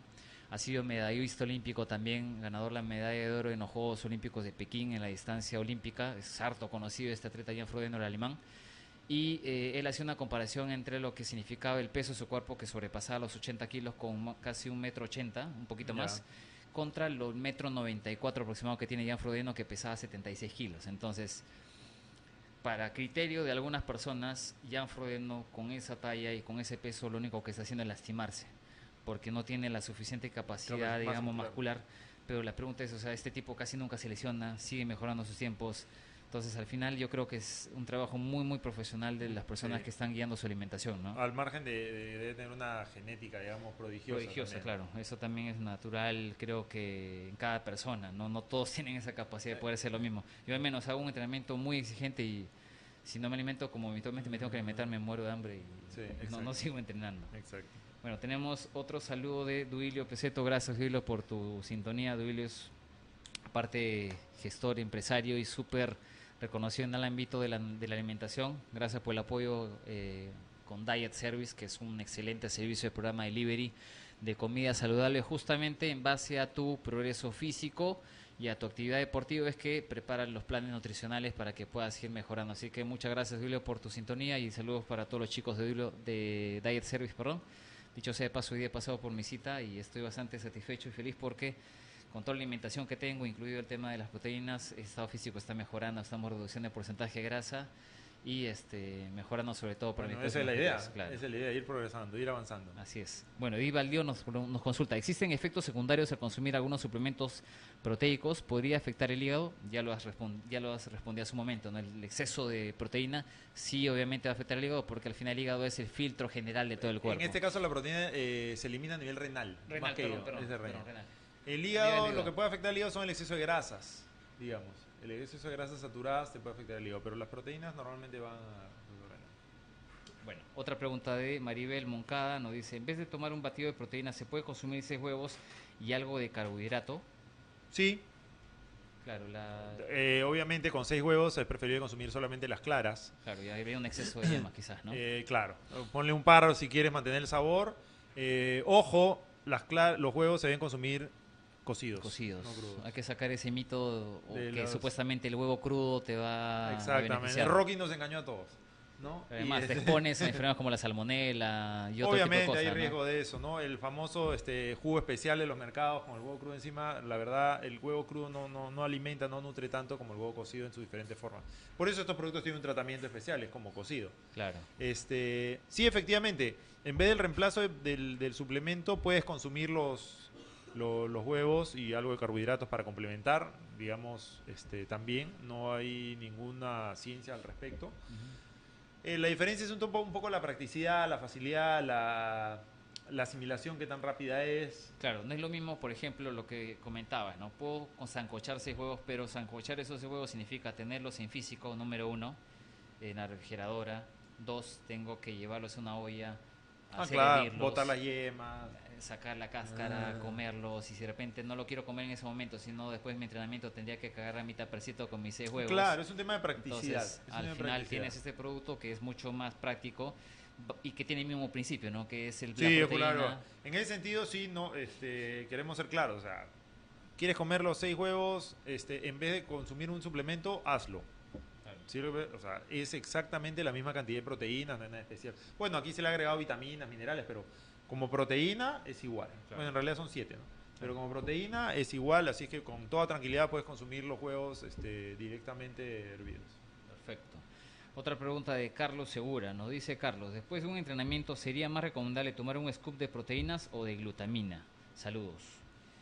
ha sido medallista olímpico también, ganador la medalla de oro en los Juegos Olímpicos de Pekín en la distancia olímpica. Es harto conocido este atleta Jan Frodeno, el alemán. Y él hacía una comparación entre lo que significaba el peso de su cuerpo, que sobrepasaba los 80 kilos con casi 1,80 m, un poquito más, contra los 1,94 m aproximado que tiene Jan Frodeno, que pesaba 76 kilos. Entonces, para criterio de algunas personas, Jan Frodeno con esa talla y con ese peso lo único que está haciendo es lastimarse, porque no tiene la suficiente capacidad, digamos, muscular. Pero la pregunta es, o sea, este tipo casi nunca se lesiona, sigue mejorando sus tiempos. Entonces, al final, yo creo que es un trabajo muy, muy profesional de las personas que están guiando su alimentación, ¿no? Al margen de tener una genética, digamos, prodigiosa. Prodigiosa, claro. Eso también es natural, creo que en cada persona, ¿no? No todos tienen esa capacidad de poder hacer lo mismo. Yo al menos hago un entrenamiento muy exigente y si no me alimento como habitualmente me tengo que alimentar, me muero de hambre y no sigo entrenando. Exacto. Bueno, tenemos otro saludo de Duilio Peseto. Gracias, Duilio, por tu sintonía. Duilio es, aparte, gestor, empresario y súper reconocido en el ámbito de la alimentación. Gracias por el apoyo con Diet Service, que es un excelente servicio de programa delivery de comida saludable, justamente en base a tu progreso físico y a tu actividad deportiva, es que preparan los planes nutricionales para que puedas ir mejorando. Así que muchas gracias, Duilio, por tu sintonía y saludos para todos los chicos de Diet Service, perdón. Dicho sea de paso, hoy día he pasado por mi cita y estoy bastante satisfecho y feliz porque con toda la alimentación que tengo, incluido el tema de las proteínas, el estado físico está mejorando, estamos reduciendo el porcentaje de grasa y mejorando sobre todo para mi esa es la idea, claro. Esa es la idea, ir progresando, ir avanzando. Así es. Bueno, Di Valdío nos consulta, ¿existen efectos secundarios al consumir algunos suplementos proteicos? ¿Podría afectar el hígado? Ya lo has respondido hace un momento, ¿no? El exceso de proteína sí obviamente va a afectar el hígado porque al final el hígado es el filtro general de todo el cuerpo. En este caso la proteína se elimina a nivel renal. Renal, es de renal. El hígado, lo que puede afectar al hígado son el exceso de grasas, digamos. El exceso de grasas saturadas te puede afectar al hígado, pero las proteínas normalmente van a... Bueno, otra pregunta de Maribel Moncada nos dice, en vez de tomar un batido de proteínas, ¿se puede consumir 6 huevos y algo de carbohidrato? Sí. Claro, obviamente con 6 huevos es preferible consumir solamente las claras. Claro, ya había un exceso de yema quizás, ¿no? Claro, ponle un par si quieres mantener el sabor. Ojo, los huevos se deben consumir cocidos. No crudos. Hay que sacar ese mito que supuestamente el huevo crudo te va a Exactamente. beneficiar. Rocky nos engañó a todos. ¿no? Además, te expones a enfermedades como la salmonela y otro obviamente tipo de hay cosas, riesgo ¿no? de eso, ¿no? El famoso jugo especial de los mercados con el huevo crudo encima, la verdad, el huevo crudo no alimenta, no nutre tanto como el huevo cocido en sus diferentes formas. Por eso estos productos tienen un tratamiento especial, es como cocido. Claro. Sí, efectivamente, en vez del reemplazo del suplemento, puedes consumir los huevos y algo de carbohidratos para complementar, digamos, también. No hay ninguna ciencia al respecto. La diferencia es un poco la practicidad, la facilidad, la asimilación que tan rápida es. Claro, no es lo mismo, por ejemplo, lo que comentabas, ¿no? Puedo sancochar 6 huevos, pero sancochar esos 6 huevos significa tenerlos en físico, número uno, en la refrigeradora. Dos, tengo que llevarlos a una olla, hacer Claro, hervirlos, botar las yemas. sacar la cáscara, comerlos. Y si de repente no lo quiero comer en ese momento, sino después de mi entrenamiento tendría que cagar a mi tapercito con mis 6 huevos. Claro, es un tema de practicidad. Entonces, al final tienes este producto que es mucho más práctico y que tiene el mismo principio, ¿no? Que es la proteína. Claro. En ese sentido, sí, no, queremos ser claros. O sea, quieres comer los 6 huevos, en vez de consumir un suplemento, hazlo. Sirve, o sea, es exactamente la misma cantidad de proteínas, no hay nada especial. Bueno, aquí se le ha agregado vitaminas, minerales, pero como proteína es igual. Claro. Bueno, en realidad son 7, ¿no? Pero como proteína es igual, así que con toda tranquilidad puedes consumir los huevos directamente hervidos. Perfecto. Otra pregunta de Carlos Segura. Nos dice Carlos, después de un entrenamiento, ¿sería más recomendable tomar un scoop de proteínas o de glutamina? Saludos.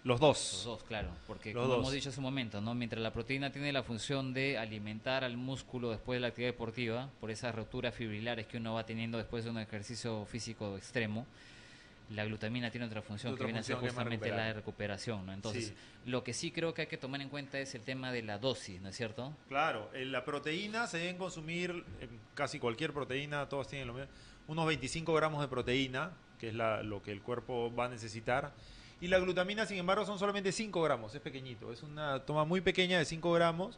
Los dos. Los dos, claro, porque Los como dos. hemos dicho hace un momento, ¿no? Mientras la proteína tiene la función de alimentar al músculo después de la actividad deportiva, por esas roturas fibrilares que uno va teniendo después de un ejercicio físico extremo, la glutamina tiene otra función que viene a ser justamente la de recuperación, ¿no? Entonces, lo que sí creo que hay que tomar en cuenta es el tema de la dosis, ¿no es cierto? Claro, la proteína se deben consumir, casi cualquier proteína, todas tienen lo mismo, unos 25 gramos de proteína, que es lo que el cuerpo va a necesitar. Y la glutamina, sin embargo, son solamente 5 gramos, es pequeñito, es una toma muy pequeña de 5 gramos,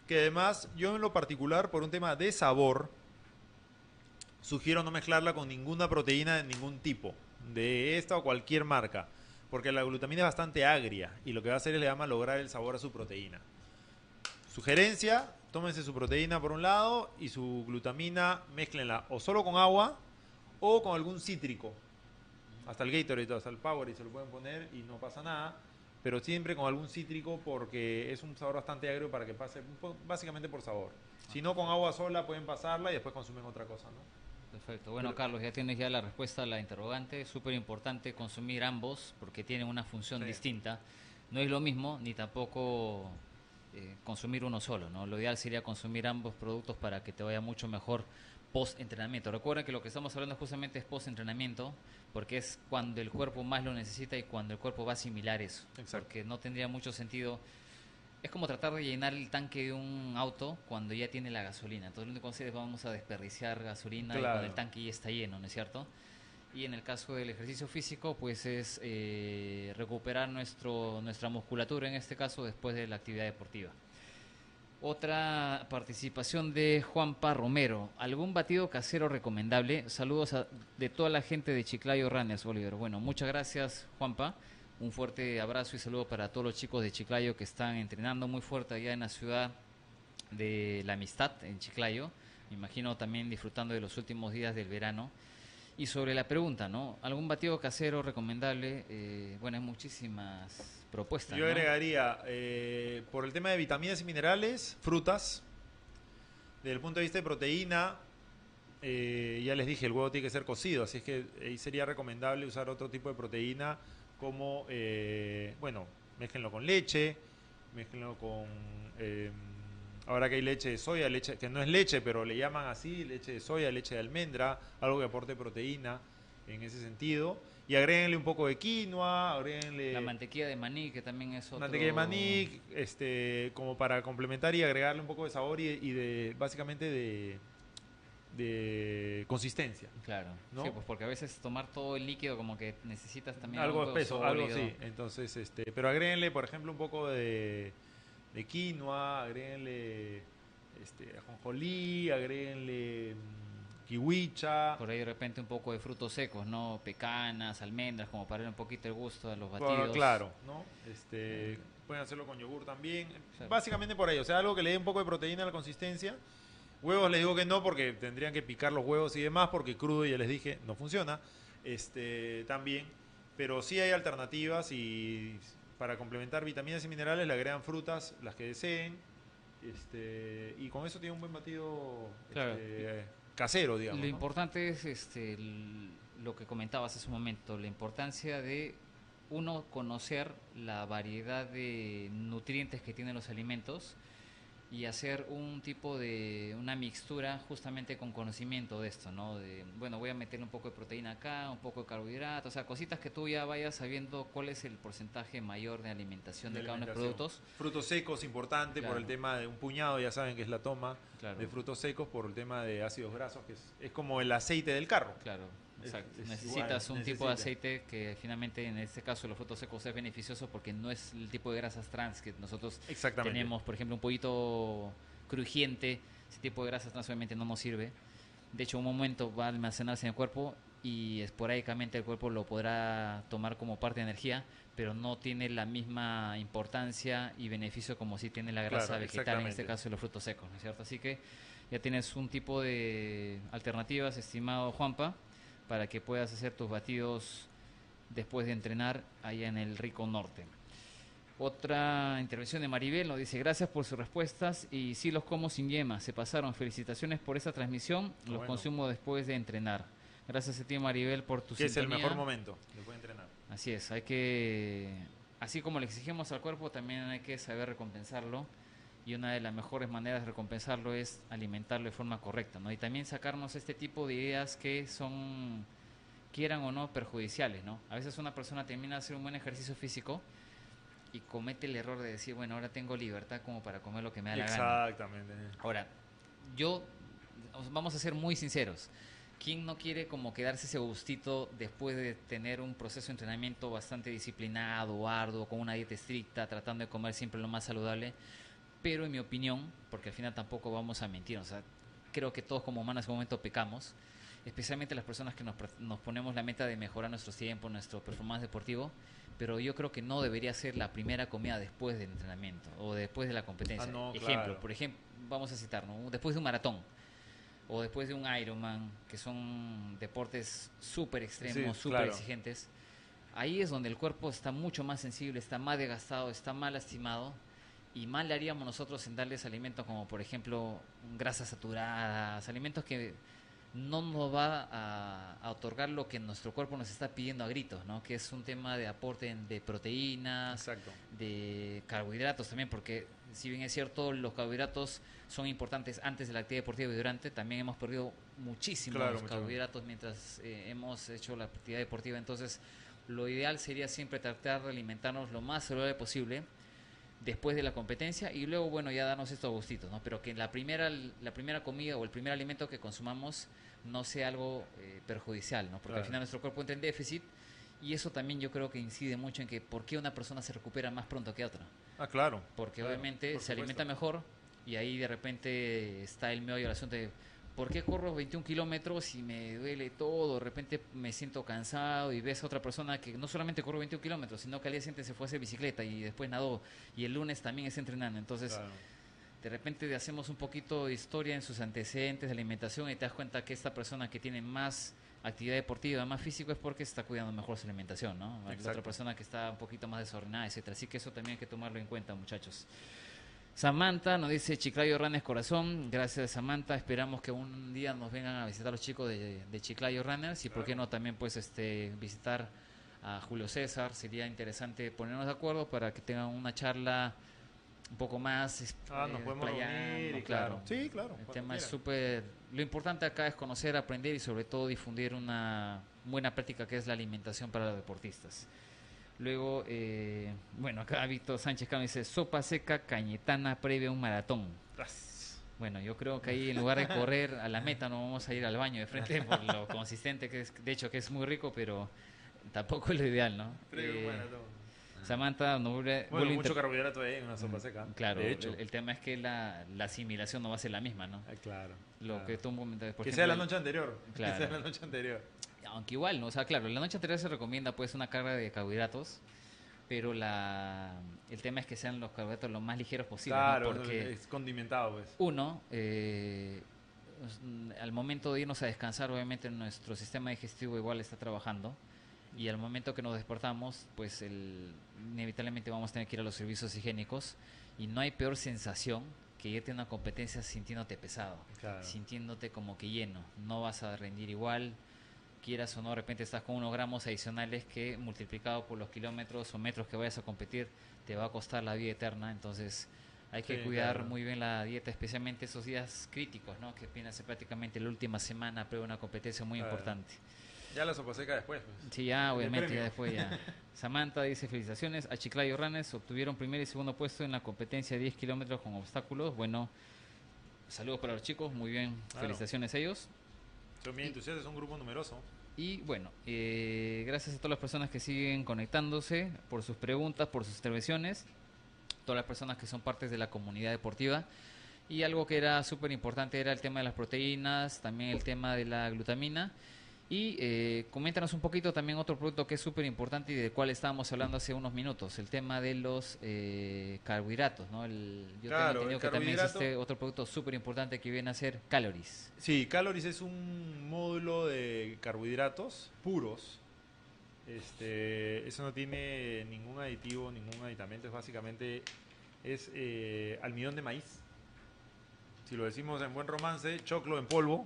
que además yo en lo particular, por un tema de sabor, sugiero no mezclarla con ninguna proteína de ningún tipo, de esta o cualquier marca, porque la glutamina es bastante agria y lo que va a hacer es le va a lograr el sabor a su proteína. Sugerencia, tómense su proteína por un lado y su glutamina mezclenla o solo con agua o con algún cítrico. Hasta el Gatorade, hasta el Powerade se lo pueden poner y no pasa nada, pero siempre con algún cítrico porque es un sabor bastante agrio para que pase, básicamente por sabor. Si no, con agua sola pueden pasarla y después consumen otra cosa, ¿no? Perfecto. Bueno, Carlos, ya tienes ya la respuesta a la interrogante. Súper importante consumir ambos porque tienen una función distinta. No es lo mismo ni tampoco consumir uno solo, ¿no? Lo ideal sería consumir ambos productos para que te vaya mucho mejor post-entrenamiento. Recuerda que lo que estamos hablando justamente es post-entrenamiento, porque es cuando el cuerpo más lo necesita y cuando el cuerpo va a asimilar eso. Exacto. Porque no tendría mucho sentido. Es como tratar de llenar el tanque de un auto cuando ya tiene la gasolina. Entonces lo único que hacer es vamos a desperdiciar gasolina y cuando el tanque ya está lleno, ¿no es cierto? Y en el caso del ejercicio físico, pues es recuperar nuestra musculatura, en este caso, después de la actividad deportiva. Otra participación de Juanpa Romero. ¿Algún batido casero recomendable? Saludos de toda la gente de Chiclayo Runners, Oliver. Bueno, muchas gracias, Juanpa. Un fuerte abrazo y saludo para todos los chicos de Chiclayo que están entrenando muy fuerte allá en la ciudad de la Amistad, en Chiclayo. Me imagino también disfrutando de los últimos días del verano. Y sobre la pregunta, ¿no? ¿Algún batido casero recomendable? Bueno, hay muchísimas propuestas, Yo ¿no? agregaría, por el tema de vitaminas y minerales, frutas. Desde el punto de vista de proteína, ya les dije, el huevo tiene que ser cocido, así es que ahí sería recomendable usar otro tipo de proteína como, bueno, mézclenlo con leche, mézclenlo con, ahora que hay leche de soya, leche que no es leche, pero le llaman así, leche de soya, leche de almendra, algo que aporte proteína en ese sentido. Y agréguenle un poco de quinoa, agréguenle... La mantequilla de maní, que también es otro... Mantequilla de maní, como para complementar y agregarle un poco de sabor y de básicamente de consistencia. Claro, ¿no? Sí, pues porque a veces tomar todo el líquido como que necesitas también algo espeso, algo sólido. así. Entonces, pero agréguenle, por ejemplo, un poco de quinoa, agréguenle ajonjolí, agréguenle kiwicha. Por ahí de repente un poco de frutos secos, ¿no? Pecanas, almendras, como para darle un poquito el gusto a los batidos. Claro, ¿no? Pueden hacerlo con yogur también. Claro. Básicamente por ahí, o sea, algo que le dé un poco de proteína a la consistencia. Huevos les digo que no porque tendrían que picar los huevos y demás, porque crudo, ya les dije, no funciona. También. Pero sí hay alternativas y para complementar vitaminas y minerales le agregan frutas, las que deseen. Y con eso tiene un buen batido Claro. casero, digamos. Lo ¿no? importante es lo que comentabas hace un momento, la importancia de uno conocer la variedad de nutrientes que tienen los alimentos y hacer un tipo de una mixtura justamente con conocimiento de esto, ¿no? De, bueno, voy a meter un poco de proteína acá, un poco de carbohidratos, o sea, cositas que tú ya vayas sabiendo cuál es el porcentaje mayor de alimentación de cada uno de los productos. Frutos secos, importante por el tema de un puñado, ya saben que es la toma de frutos secos por el tema de ácidos grasos, que es como el aceite del carro. Claro. Exacto. Necesitas un tipo de aceite que finalmente en este caso los frutos secos es beneficioso porque no es el tipo de grasas trans que nosotros tenemos. Por ejemplo, un pollito crujiente, ese tipo de grasas trans obviamente no nos sirve. De hecho, un momento va a almacenarse en el cuerpo y esporádicamente el cuerpo lo podrá tomar como parte de energía, pero no tiene la misma importancia y beneficio como si tiene la grasa vegetal, en este caso de los frutos secos, ¿no es cierto? Así que ya tienes un tipo de alternativas, estimado Juanpa, para que puedas hacer tus batidos después de entrenar allá en el Rico Norte. Otra intervención de Maribel nos dice: gracias por sus respuestas y sí los como sin yema, se pasaron, felicitaciones por esta transmisión, los consumo después de entrenar. Gracias a ti, Maribel, por tu sintonía. Es el mejor momento después de entrenar. Así es, hay que, así como le exigimos al cuerpo, también hay que saber recompensarlo. Y una de las mejores maneras de recompensarlo es alimentarlo de forma correcta, ¿no? Y también sacarnos este tipo de ideas que son, quieran o no, perjudiciales, ¿no? A veces una persona termina de hacer un buen ejercicio físico y comete el error de decir, bueno, ahora tengo libertad como para comer lo que me da la gana. Exactamente. Ahora, vamos a ser muy sinceros. ¿Quién no quiere como quedarse ese gustito después de tener un proceso de entrenamiento bastante disciplinado, arduo, con una dieta estricta, tratando de comer siempre lo más saludable? Pero en mi opinión, porque al final tampoco vamos a mentir, o sea, creo que todos como humanos en un momento pecamos, especialmente las personas que nos ponemos la meta de mejorar nuestros tiempos, nuestro performance deportivo, pero yo creo que no debería ser la primera comida después del entrenamiento o después de la competencia. Por ejemplo, vamos a citar, ¿no? Después de un maratón o después de un Ironman, que son deportes súper extremos, súper exigentes, ahí es donde el cuerpo está mucho más sensible, está más desgastado, está más lastimado. Y mal le haríamos nosotros en darles alimentos como, por ejemplo, grasas saturadas, alimentos que no nos va a otorgar lo que nuestro cuerpo nos está pidiendo a gritos, ¿no? Que es un tema de aporte de proteínas, de carbohidratos también, porque si bien es cierto, los carbohidratos son importantes antes de la actividad deportiva y durante, también hemos perdido muchísimos carbohidratos mientras hemos hecho la actividad deportiva. Entonces, lo ideal sería siempre tratar de alimentarnos lo más saludable posible después de la competencia y luego, bueno, ya darnos estos gustitos, ¿no? Pero que la primera comida o el primer alimento que consumamos no sea algo perjudicial, ¿no? Porque al final nuestro cuerpo entra en déficit y eso también yo creo que incide mucho en que por qué una persona se recupera más pronto que otra. Porque obviamente se alimenta mejor y ahí de repente está el meollo del asunto de ¿por qué corro 21 kilómetros y me duele todo? De repente me siento cansado y ves a otra persona que no solamente corre 21 kilómetros, sino que al día siguiente se fue a hacer bicicleta y después nadó y el lunes también está entrenando. Entonces, de repente hacemos un poquito de historia en sus antecedentes de alimentación y te das cuenta que esta persona que tiene más actividad deportiva, más físico, es porque está cuidando mejor su alimentación, ¿no? La otra persona que está un poquito más desordenada, etcétera. Así que eso también hay que tomarlo en cuenta, muchachos. Samantha nos dice: Chiclayo Runners Corazón. Gracias, Samantha. Esperamos que un día nos vengan a visitar los chicos de Chiclayo Runners y por qué no también pues visitar a Julio César. Sería interesante ponernos de acuerdo para que tengan una charla un poco más nos podemos reunir, claro. Sí, claro. El tema es súper... Lo importante acá es conocer, aprender y sobre todo difundir una buena práctica que es la alimentación para los deportistas. Luego, bueno, acá Víctor Sánchez Cano dice: sopa seca cañetana previa a un maratón. Bueno, yo creo que ahí en lugar de correr a la meta no vamos a ir al baño de frente por lo consistente que es, de hecho que es muy rico, pero tampoco es lo ideal, ¿no? Previo a un maratón. Samantha no vuelve mucho carbohidrato ahí en una sopa seca. Claro, de hecho. El tema es que la asimilación no va a ser la misma, ¿no? Que tú que sea la noche anterior. Claro. Que sea la noche anterior. Aunque igual, ¿no? O sea, claro, la noche anterior se recomienda pues una carga de carbohidratos pero el tema es que sean los carbohidratos lo más ligeros posibles, Claro, ¿no? Porque es condimentado, pues. uno, al momento de irnos a descansar, obviamente nuestro sistema digestivo igual está trabajando y al momento que nos despertamos, pues inevitablemente vamos a tener que ir a los servicios higiénicos y no hay peor sensación que irte a una competencia sintiéndote pesado, Claro. sintiéndote como que lleno, no vas a rendir igual, quieras o no, de repente estás con unos gramos adicionales que multiplicado por los kilómetros o metros que vayas a competir te va a costar la vida eterna, entonces hay que Sí, cuidar claro. muy bien la dieta, especialmente esos días críticos, ¿no? Que viene a ser prácticamente la última semana previa a una competencia muy Claro. importante. Ya la sopa seca después, pues. Sí, ya, El obviamente, ya premio. después ya. Samantha dice, felicitaciones a Chiclayo Ranes, obtuvieron primer y segundo puesto en la competencia de 10 kilómetros con obstáculos. Bueno, saludos para los chicos, muy bien, Claro. felicitaciones a ellos. Son bien entusiastas, es un grupo numeroso. Y bueno, gracias a todas las personas que siguen conectándose, por sus preguntas, por sus intervenciones, todas las personas que son partes de la comunidad deportiva. Y algo que era súper importante era el tema de las proteínas, también el tema de la glutamina. Y coméntanos un poquito también otro producto que es súper importante y del cual estábamos hablando hace unos minutos, el tema de los carbohidratos, ¿no? Yo Claro, tengo entendido el que también carbohidrato- existe otro producto súper importante que viene a ser calories. Sí, Calories es un módulo de carbohidratos puros. Eso no tiene ningún aditivo, ningún aditamento. Es básicamente almidón de maíz. Si lo decimos en buen romance, choclo en polvo,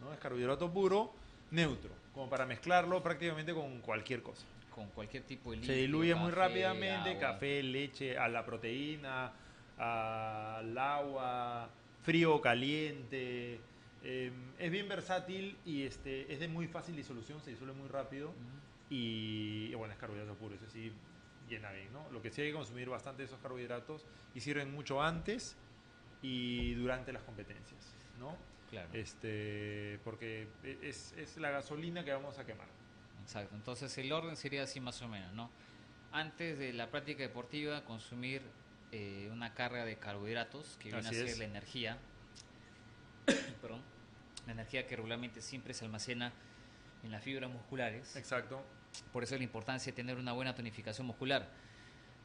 ¿no? Es carbohidrato puro, neutro, como para mezclarlo prácticamente con cualquier cosa. Con cualquier tipo de Se líquido, diluye muy café, rápidamente, agua. café, leche, a la proteína, al agua, frío o caliente. Es bien versátil y es de muy fácil disolución, se disuelve muy rápido. Y bueno, es carbohidrato puro, eso sí llena bien, ¿no? Lo que sí hay que consumir bastante de esos carbohidratos y sirven mucho antes y durante las competencias, ¿no? Claro. Porque es la gasolina que vamos a quemar. Exacto. Entonces el orden sería así más o menos, ¿no? Antes de la práctica deportiva, consumir una carga de carbohidratos que viene Así a ser es. la energía, perdón, la energía que regularmente siempre se almacena en las fibras musculares. Exacto. Por eso es la importancia de tener una buena tonificación muscular,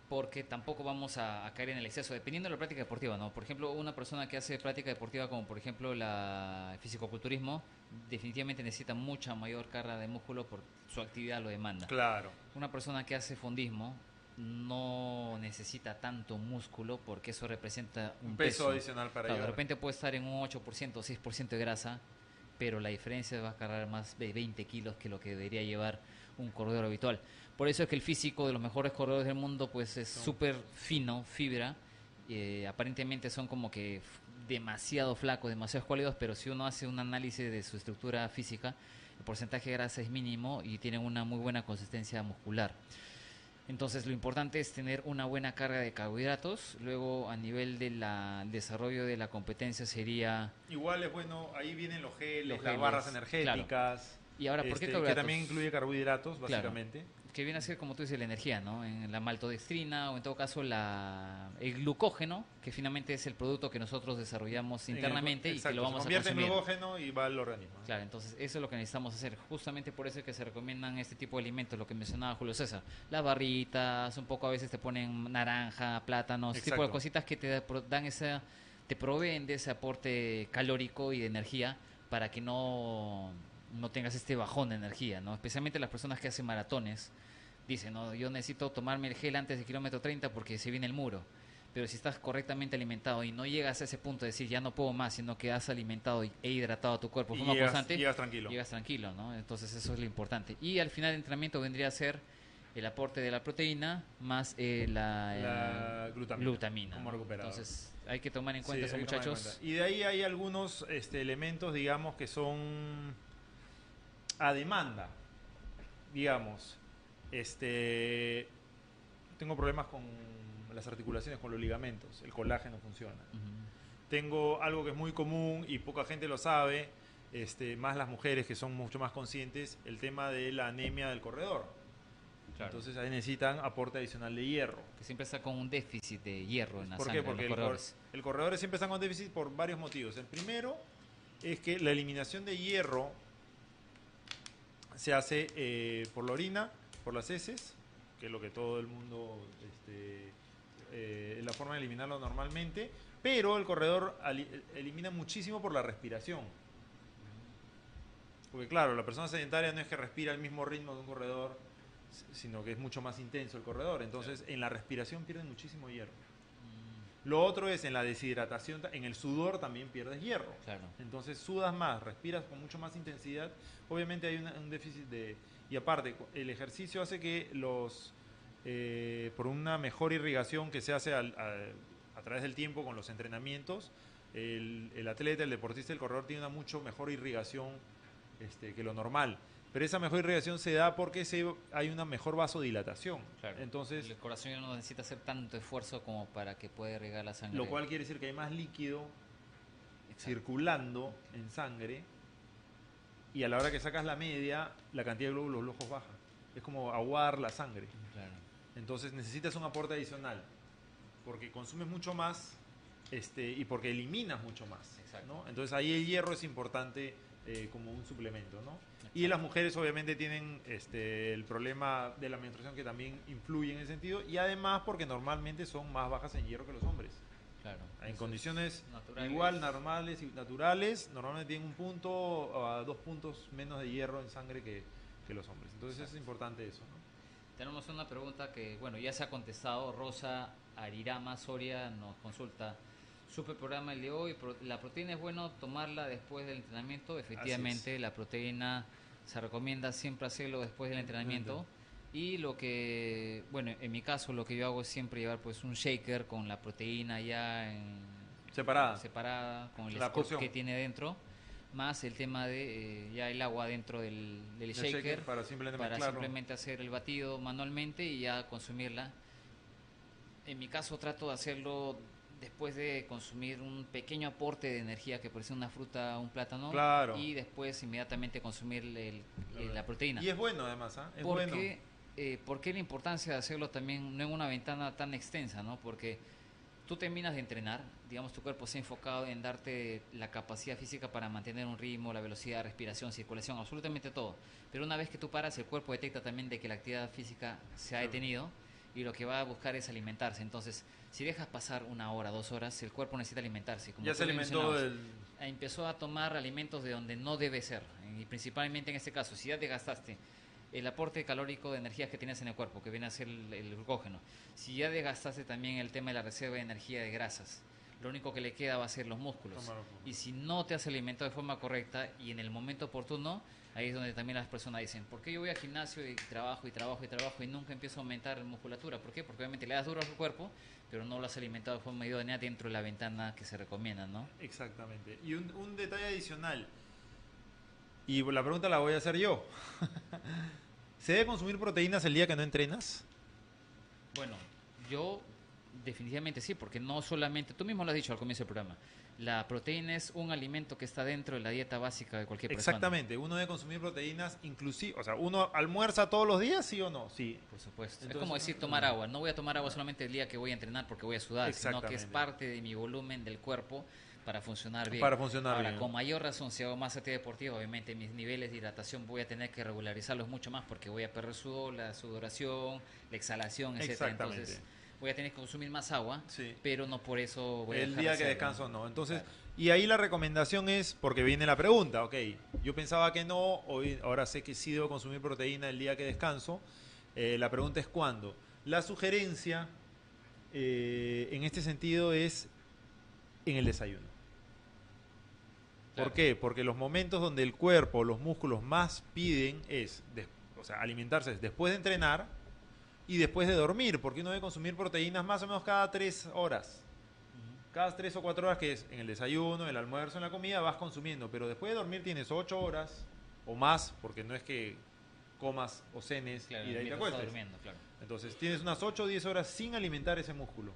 porque tampoco vamos a caer en el exceso, dependiendo de la práctica deportiva, ¿no? Por ejemplo, una persona que hace práctica deportiva como por ejemplo el fisicoculturismo, definitivamente necesita mucha mayor carga de músculo por su actividad lo demanda. Claro. Una persona que hace fondismo no necesita tanto músculo porque eso representa un Peso adicional para Claro, de llevar. repente puede estar en un 8% o 6% de grasa, pero la diferencia va a cargar más de 20 kilos que lo que debería llevar un corredor habitual. Por eso es que el físico de los mejores corredores del mundo pues es súper fino, fibra. Aparentemente son como que demasiado flacos, demasiado escuálidos, pero si uno hace un análisis de su estructura física, el porcentaje de grasa es mínimo y tienen una muy buena consistencia muscular. Entonces lo importante es tener una buena carga de carbohidratos. Luego a nivel del desarrollo de la competencia sería... Igual es bueno, ahí vienen los geles, Los las geles, barras energéticas. claro. Y ahora, ¿por qué que carbohidratos? también incluye carbohidratos, básicamente. Que viene a ser, como tú dices, la energía, ¿no? En la maltodextrina o en todo caso el glucógeno, que finalmente es el producto que nosotros desarrollamos internamente y que Exacto, lo vamos se a convierte en consumir. glucógeno y va al organismo. Claro, entonces eso es lo que necesitamos hacer. Justamente por eso es que se recomiendan este tipo de alimentos, lo que mencionaba Julio César. Las barritas, un poco a veces te ponen naranja, plátanos, ese tipo de Exacto. cositas que te proveen de ese aporte calórico y de energía para que no tengas este bajón de energía, ¿no? Especialmente las personas que hacen maratones. Dicen, no, yo necesito tomarme el gel antes del kilómetro 30 porque se viene el muro. Pero si estás correctamente alimentado y no llegas a ese punto de decir ya no puedo más, sino que has alimentado e hidratado tu cuerpo de Y forma constante, llegas tranquilo. llegas tranquilo, ¿no? Entonces eso es lo importante. Y al final del entrenamiento vendría a ser el aporte de la proteína más La glutamina, como ¿no? recuperador. Entonces hay que tomar en cuenta Sí, eso, hay que tomar en muchachos. cuenta. Y de ahí hay algunos elementos, digamos, que son a demanda. Digamos, tengo problemas con las articulaciones, con los ligamentos. El colágeno funciona. Tengo algo que es muy común y poca gente lo sabe, más las mujeres que son mucho más conscientes, el tema de la anemia del corredor. Claro. Entonces ahí necesitan aporte adicional de hierro. Que siempre está con un déficit de hierro en la ¿Por sangre qué? Porque de los corredores. el corredor siempre está con déficit por varios motivos. El primero es que la eliminación de hierro se hace por la orina, por las heces que es lo que todo el mundo, es la forma de eliminarlo normalmente, pero el corredor elimina muchísimo por la respiración. Porque claro, la persona sedentaria no es que respira al mismo ritmo de un corredor, sino que es mucho más intenso el corredor. Entonces, en la respiración pierden muchísimo hierro. Lo otro es en la deshidratación, en el sudor también pierdes hierro. Claro. Entonces sudas más, respiras con mucho más intensidad. Obviamente hay un déficit de... Y aparte, el ejercicio hace que por una mejor irrigación que se hace a través del tiempo con los entrenamientos, el atleta, el deportista, el corredor tiene una mucho mejor irrigación que lo normal. Pero esa mejor irrigación se da porque hay una mejor vasodilatación. Claro. Entonces, el corazón ya no necesita hacer tanto esfuerzo como para que pueda irrigar la sangre. lo cual quiere decir que hay más líquido circulando en sangre, y a la hora que sacas la media, la cantidad de glóbulos rojos baja. Es como aguar la sangre. Claro. Entonces necesitas un aporte adicional, porque consumes mucho más y porque eliminas mucho más. ¿No? Entonces ahí el hierro es importante como un suplemento, ¿no? Y las mujeres obviamente tienen el problema de la menstruación, que también influye en ese sentido, y además porque normalmente son más bajas en hierro que los hombres. Claro. En condiciones naturales. igual, normales y naturales, normalmente tienen 1 punto o 2 puntos menos de hierro en sangre que los hombres. Entonces es importante eso, ¿no? Tenemos una pregunta que, bueno, ya se ha contestado. Rosa Arirama Soria nos consulta: supe el programa el de hoy, ¿la proteína es bueno tomarla después del entrenamiento? Efectivamente, la proteína se recomienda siempre hacerlo después del entrenamiento. Y lo que, bueno, en mi caso lo que yo hago es siempre llevar pues un shaker con la proteína ya separada con el scoop que tiene dentro, más el tema de ya el agua dentro del shaker para simplemente hacer el batido manualmente y ya consumirla. En mi caso trato de hacerlo después de consumir un pequeño aporte de energía que puede ser una fruta, un plátano, y después inmediatamente consumir la proteína. Y es bueno además, ¿eh? ¿Por qué la importancia de hacerlo también no en una ventana tan extensa, ¿no? Porque tú terminas de entrenar, digamos, tu cuerpo se ha enfocado en darte la capacidad física para mantener un ritmo, la velocidad, respiración, circulación, absolutamente todo. Pero una vez que tú paras, el cuerpo detecta también de que la actividad física se ha detenido y lo que va a buscar es alimentarse. Entonces, si dejas pasar 1 hora, 2 horas, el cuerpo necesita alimentarse. Como ya se alimentó empezó a tomar alimentos de donde no debe ser. Y principalmente en este caso, si ya desgastaste el aporte calórico de energías que tienes en el cuerpo, que viene a ser el glucógeno, si ya desgastaste también el tema de la reserva de energía de grasas, lo único que le queda va a ser los músculos. Y si no te has alimentado de forma correcta y en el momento oportuno, ahí es donde también las personas dicen: ¿por qué yo voy al gimnasio y trabajo y nunca empiezo a aumentar la musculatura? ¿Por qué? Porque obviamente le das duro a tu cuerpo, pero no lo has alimentado de forma idónea dentro de la ventana que se recomienda, ¿no? Exactamente. Y un detalle adicional, y la pregunta la voy a hacer yo. ¿Se debe consumir proteínas el día que no entrenas? Bueno, yo definitivamente sí, porque no solamente, tú mismo lo has dicho al comienzo del programa, la proteína es un alimento que está dentro de la dieta básica de cualquier persona. Exactamente, uno debe consumir proteínas inclusive, o sea, ¿uno almuerza todos los días, sí o no? Sí. Por supuesto. Entonces, es como decir tomar agua. No voy a tomar agua solamente el día que voy a entrenar porque voy a sudar, sino que es parte de mi volumen del cuerpo para funcionar bien. Ahora, con mayor razón, si hago más actividad deportiva, obviamente mis niveles de hidratación voy a tener que regularizarlos mucho más porque voy a perder sudor, la sudoración, la exhalación, etc. Entonces voy a tener que consumir más agua, pero no por eso voy a el día que descanso no. Entonces, y ahí la recomendación es, porque viene la pregunta, yo pensaba que no, ahora sé que sí debo consumir proteína el día que descanso. La pregunta es ¿cuándo? La sugerencia en este sentido es en el desayuno. ¿Por qué? Porque los momentos donde el cuerpo, los músculos más piden alimentarse después de entrenar y después de dormir, porque uno debe consumir proteínas más o menos cada 3 horas. Cada 3 o 4 horas, que es en el desayuno, el almuerzo, en la comida, vas consumiendo. Pero después de dormir tienes 8 horas o más, porque no es que comas o cenes y de ahí te acuestes. Entonces tienes unas 8 o 10 horas sin alimentar ese músculo.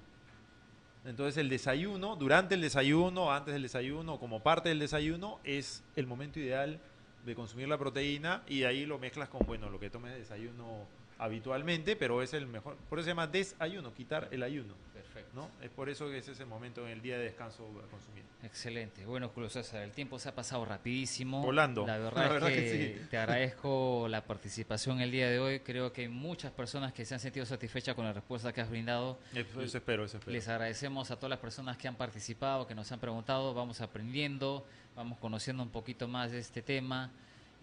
Entonces el desayuno, durante el desayuno, antes del desayuno, como parte del desayuno, es el momento ideal de consumir la proteína, y ahí lo mezclas con, lo que tomes de desayuno habitualmente, pero es el mejor. Por eso se llama desayuno, quitar el ayuno. Perfecto. Perfecto. ¿no? Es por eso que es ese momento en el día de descanso a consumir. Excelente. Bueno, Julio César, el tiempo se ha pasado rapidísimo. Volando. La verdad, La verdad es que, que sí. te agradezco la participación el día de hoy. Creo que hay muchas personas que se han sentido satisfechas con la respuesta que has brindado. Eso espero, eso espero. Les agradecemos a todas las personas que han participado, que nos han preguntado. Vamos aprendiendo, vamos conociendo un poquito más de este tema.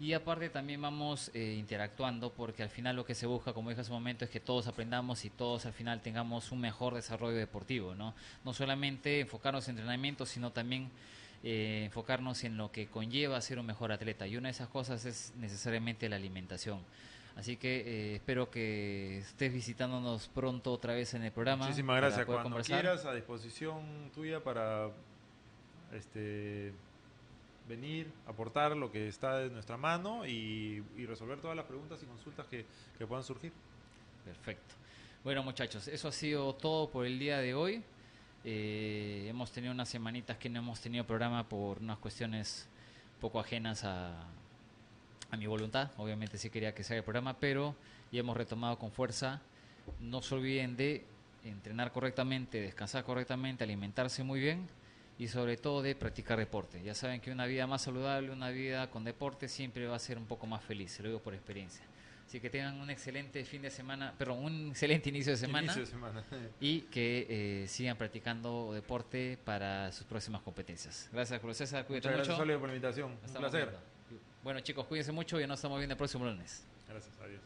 Y aparte también vamos interactuando, porque al final lo que se busca, como dije hace un momento, es que todos aprendamos y todos al final tengamos un mejor desarrollo deportivo, ¿no? No solamente enfocarnos en entrenamiento, sino también enfocarnos en lo que conlleva ser un mejor atleta. Y una de esas cosas es necesariamente la alimentación. Así que espero que estés visitándonos pronto otra vez en el programa. Muchísimas para gracias. poder Cuando conversar. quieras, a disposición tuya para venir, aportar lo que está de nuestra mano y resolver todas las preguntas y consultas que puedan surgir. Perfecto. Bueno, muchachos, eso ha sido todo por el día de hoy. Hemos tenido unas semanitas que no hemos tenido programa por unas cuestiones poco ajenas a mi voluntad. Obviamente sí quería que se haga el programa, pero ya hemos retomado con fuerza. No se olviden de entrenar correctamente, descansar correctamente, alimentarse muy bien y sobre todo de practicar deporte. Ya saben que una vida más saludable, una vida con deporte siempre va a ser un poco más feliz, se lo digo por experiencia. Así que tengan un excelente fin de semana, perdón, un excelente inicio de semana, y que sigan practicando deporte para sus próximas competencias. Gracias, Julio César, cuídate mucho. Gracias, Solio, por la invitación. Un placer. Bueno, chicos, cuídense mucho y nos estamos viendo el próximo lunes. Gracias, adiós.